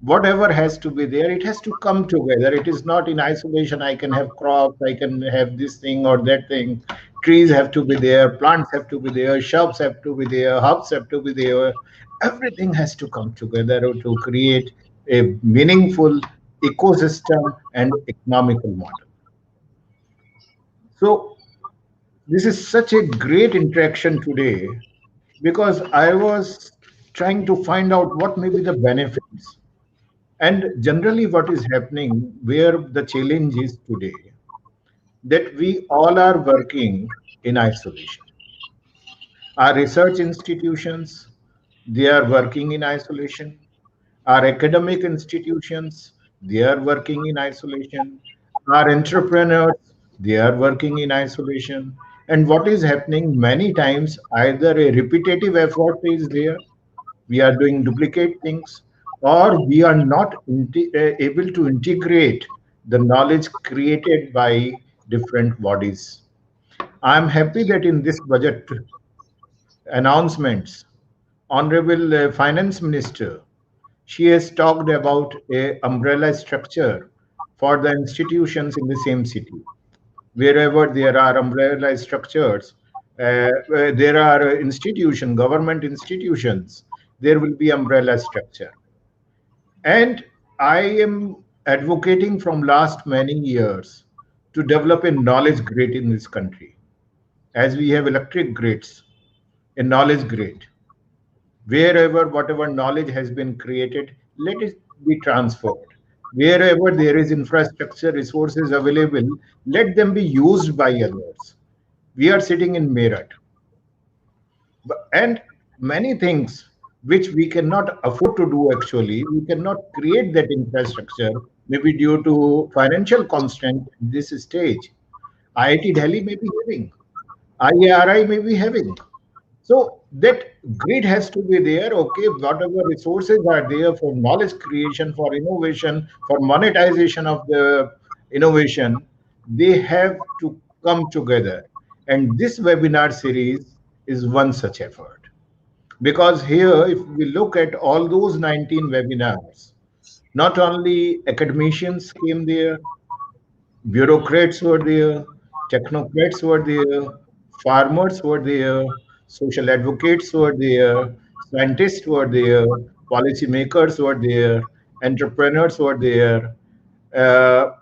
G: whatever has to be there, it has to come together. It is not in isolation. I can have crops, I can have this thing or that thing. trees have to be there, plants have to be there, shops have to be there, hubs have to be there. Everything has to come together to create a meaningful ecosystem and economical model. So this is such a great interaction today because I was trying to find out what may be the benefits. And generally, what is happening, where the challenge is today, that we all are working in isolation. Our research institutions, they are working in isolation. Our academic institutions, they are working in isolation. Our entrepreneurs, they are working in isolation. And what is happening many times, either a repetitive effort is there, we are doing duplicate things, or we are not able to integrate the knowledge created by different bodies. I'm happy that in this budget announcements, Honorable Finance Minister, she has talked about a umbrella structure for the institutions in the same city. Wherever there are umbrella structures, where there are institutions, government institutions, there will be umbrella structure. And I am advocating from last many years to develop a knowledge grid in this country. As we have electric grids, a knowledge grid. Wherever whatever knowledge has been created, let it be transferred. Wherever there is infrastructure resources available, let them be used by others. We are sitting in Meerut, and many things which we cannot afford to do actually, we cannot create that infrastructure, maybe due to financial constraint at this stage. IIT Delhi may be having, IARI may be having. So that grid has to be there. Okay, whatever resources are there for knowledge creation, for innovation, for monetization of the innovation, they have to come together. And this webinar series is one such effort. Because here, if we look at all those 19 webinars, not only academicians came there, bureaucrats were there, technocrats were there, farmers were there, social advocates were there, scientists were there, policymakers were there, entrepreneurs were there,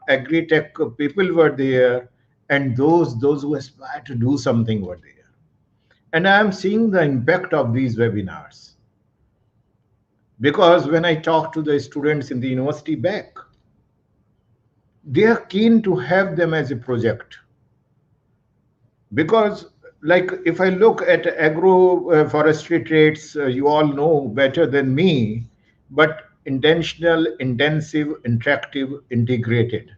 G: agri-tech people were there, and those who aspire to do something were there. And I am seeing the impact of these webinars because when I talk to the students in the university back, they are keen to have them as a project. Because like if I look at agroforestry traits, you all know better than me, but intentional, intensive, interactive, integrated.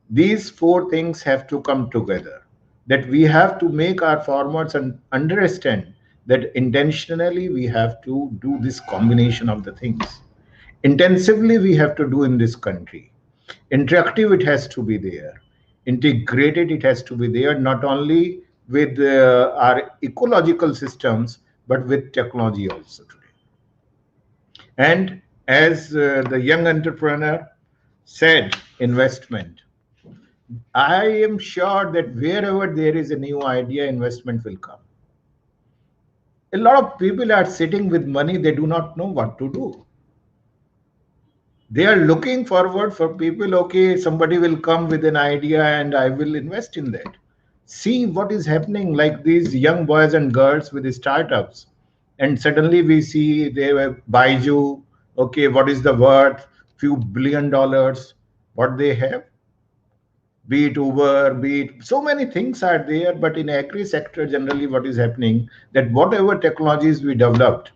G: These four things have to come together. That we have to make our farmers understand that intentionally we have to do this combination of the things. Intensively we have to do in this country. Interactive, it has to be there. Integrated, it has to be there, not only with our ecological systems, but with technology also today. And as the young entrepreneur said, investment. I am sure that wherever there is a new idea, investment will come. A lot of people are sitting with money, they do not know what to do. They are looking forward for people, okay, somebody will come with an idea and I will invest in that. See what is happening, like these young boys and girls with the startups. And suddenly we see they have Baiju, okay, what is the worth? Few $billion, what they have? Be it Uber, be it so many things are there, but in agri sector, generally what is happening, that whatever technologies we developed,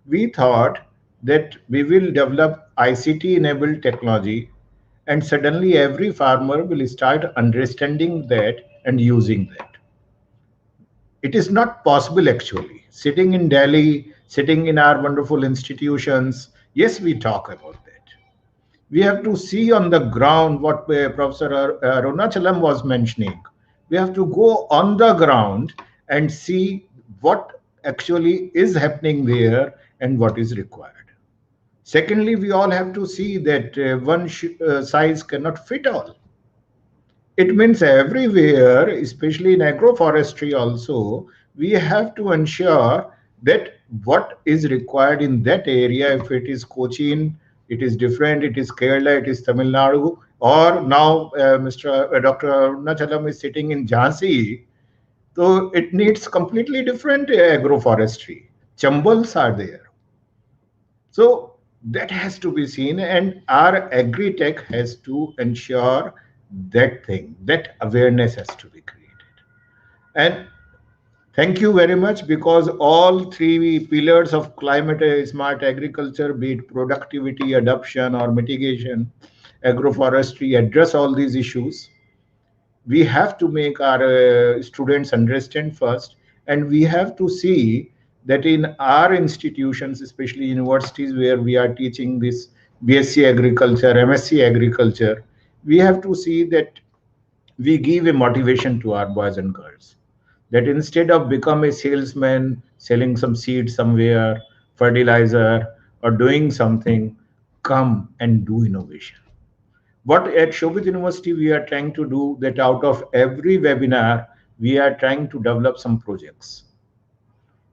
G: we thought that we will develop ICT enabled technology, and suddenly every farmer will start understanding that and using that. It is not possible actually. Sitting in Delhi, sitting in our wonderful institutions, yes, we talk about that. We have to see on the ground what Professor Arunachalam was mentioning. We have to go on the ground and see what actually is happening there and what is required. Secondly, we all have to see that one size cannot fit all. It means everywhere, especially in agroforestry also, we have to ensure that what is required in that area, if it is Cochin, it is different, it is Kerala, it is Tamil Nadu, or now Dr. Arunachalam is sitting in Jhansi, so it needs completely different agroforestry. Chambals are there. So that has to be seen, and our agri tech has to ensure that thing, that awareness has to be created. And thank you very much, because all three pillars of climate smart agriculture, be it productivity, adoption, or mitigation, agroforestry, address all these issues. We have to make our students understand first, and we have to see that in our institutions, especially universities where we are teaching this BSc agriculture, MSc agriculture, we have to see that we give a motivation to our boys and girls, that instead of become a salesman selling some seed somewhere, fertilizer, or doing something, come and do innovation. What at Shobhit University we are trying to do, that out of every webinar, we are trying to develop some projects.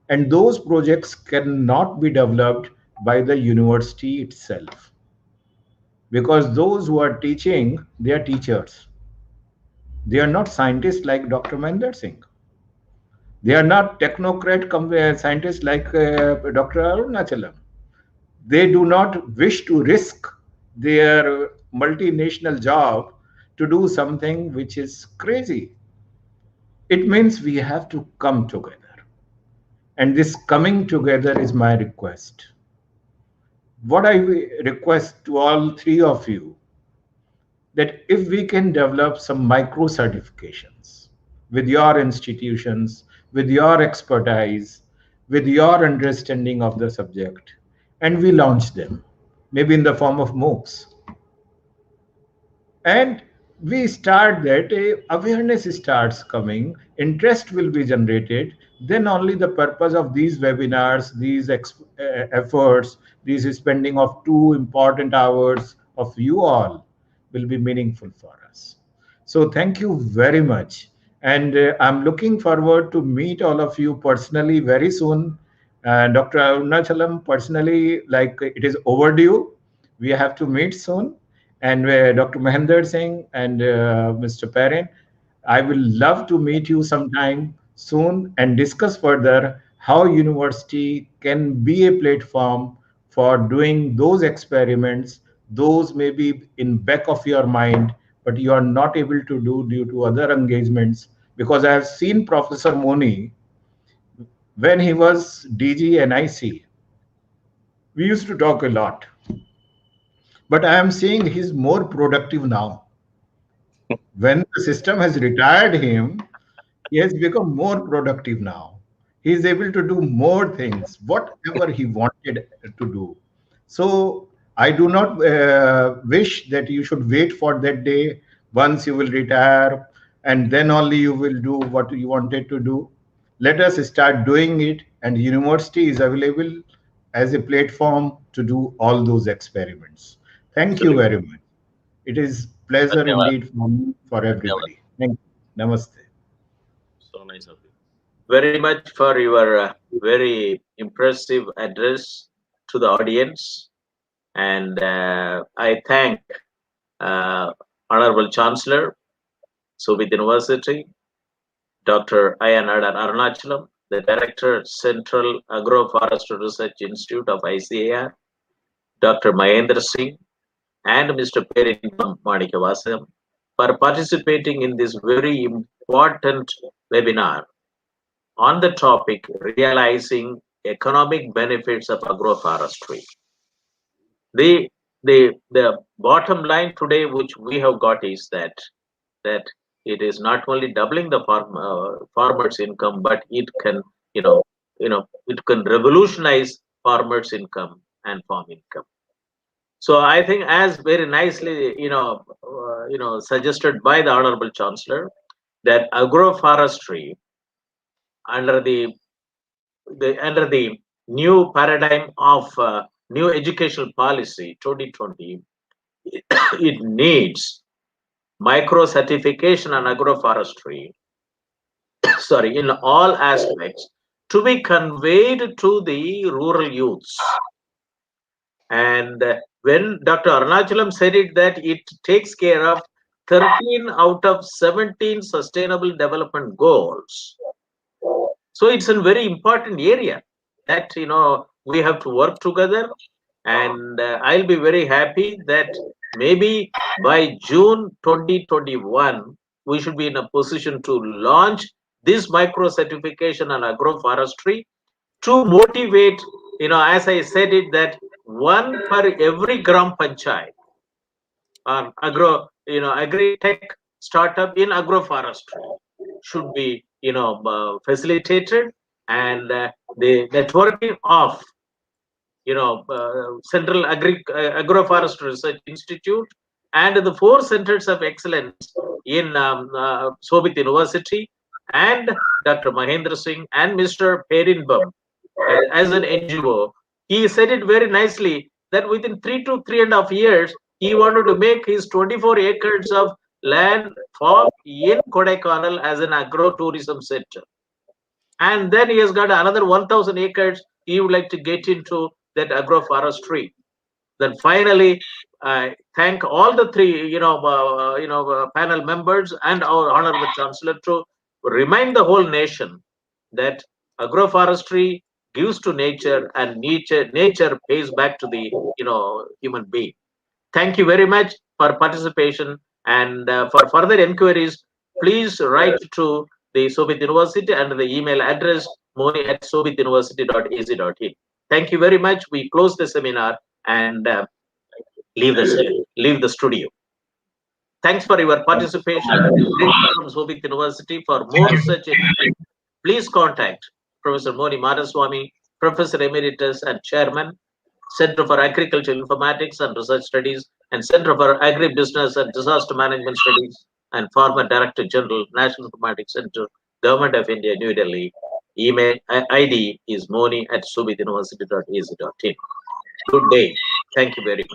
G: And those projects cannot be developed by the university itself. Because those who are teaching, they are teachers. They are not scientists like Dr. Mahendra Singh. They are not technocrat scientists like Dr. Arunachalam. They do not wish to risk their multinational job to do something which is crazy. It means we have to come together. And this coming together is my request. What I request to all three of you, that if we can develop some micro certifications with your institutions, with your expertise, with your understanding of the subject, and we launch them, maybe in the form of MOOCs, and we start that, awareness starts coming, interest will be generated, then only the purpose of these webinars, these efforts, these spending of 2 important hours of you all will be meaningful for us. So thank you very much, and I'm looking forward to meet all of you personally very soon. Dr. Arunachalam, personally, like, it is overdue, we have to meet soon. And Dr. Mahendra Singh and Mr. Perrin, I will love to meet you sometime soon and discuss further how university can be a platform for doing those experiments, those may be in back of your mind, but you are not able to do due to other engagements. Because I have seen Professor Moni when he was DG NIC. We used to talk a lot, but I am seeing he's more productive now. When the system has retired him, he has become more productive now. He is able to do more things, whatever he wanted to do. So I do not wish that you should wait for that day once you will retire and then only you will do what you wanted to do. Let us start doing it, and university is available as a platform to do all those experiments. Thank you very much. It is pleasure
D: Dhanyavad.
G: indeed for me, for
D: Dhanyavad.
G: everybody. Thank you. Namaste.
D: So nice of you.
B: Very much for your very impressive address to the audience. And I thank Honorable Chancellor, Shobhit University, Dr. Arunachalam, the Director, Central Agroforestry Research Institute of ICAR, Dr. Mahendra Singh, and Mr. Perinbam for participating in this very important webinar on the topic realizing economic benefits of agroforestry. The bottom line today, which we have got, is that it is not only doubling the farmers' income, but it can it can revolutionize farmers' income and farm income. So I think, as very nicely suggested by the Honorable Chancellor, that agroforestry under the new paradigm of new educational policy 2020, it needs micro certification and agroforestry, sorry, in all aspects, to be conveyed to the rural youths. And when Dr. Arunachalam said it, that it takes care of 13 out of 17 sustainable development goals. So it's a very important area that, we have to work together. And I'll be very happy that maybe by June 2021, we should be in a position to launch this micro certification on agroforestry to motivate, as I said it, that one for every gram panchayat agri tech startup in agroforestry should be, facilitated, and the networking of, Central Agroforestry Research Institute and the 4 centers of excellence in Shobhit University, and Dr. Mahendra Singh and Mr. Perinbam as an NGO. He said it very nicely that within 3 to 3.5 years, he wanted to make his 24 acres of land for in Kodaikanal as an agro-tourism center. And then he has got another 1,000 acres he would like to get into that agroforestry. Then finally, I thank all the 3, panel members and our honorable chancellor to remind the whole nation that agroforestry gives to nature, and nature pays back to the, human being. Thank you very much for participation, and for further inquiries, please write to the Shobhit University and the email address moni@shobhituniversity.ac.in. Thank you very much. We close the seminar and leave the studio. Thanks for your participation. From Shobhit University. For more such, please contact Professor Moni Madaswamy, Professor Emeritus and Chairman, Center for Agricultural Informatics and Research Studies, and Center for Agribusiness and Disaster Management Studies, and former Director General, National Informatics Center, Government of India, New Delhi. Email ID is moni@shobhituniversity.ac.in. Good day. Thank you very much.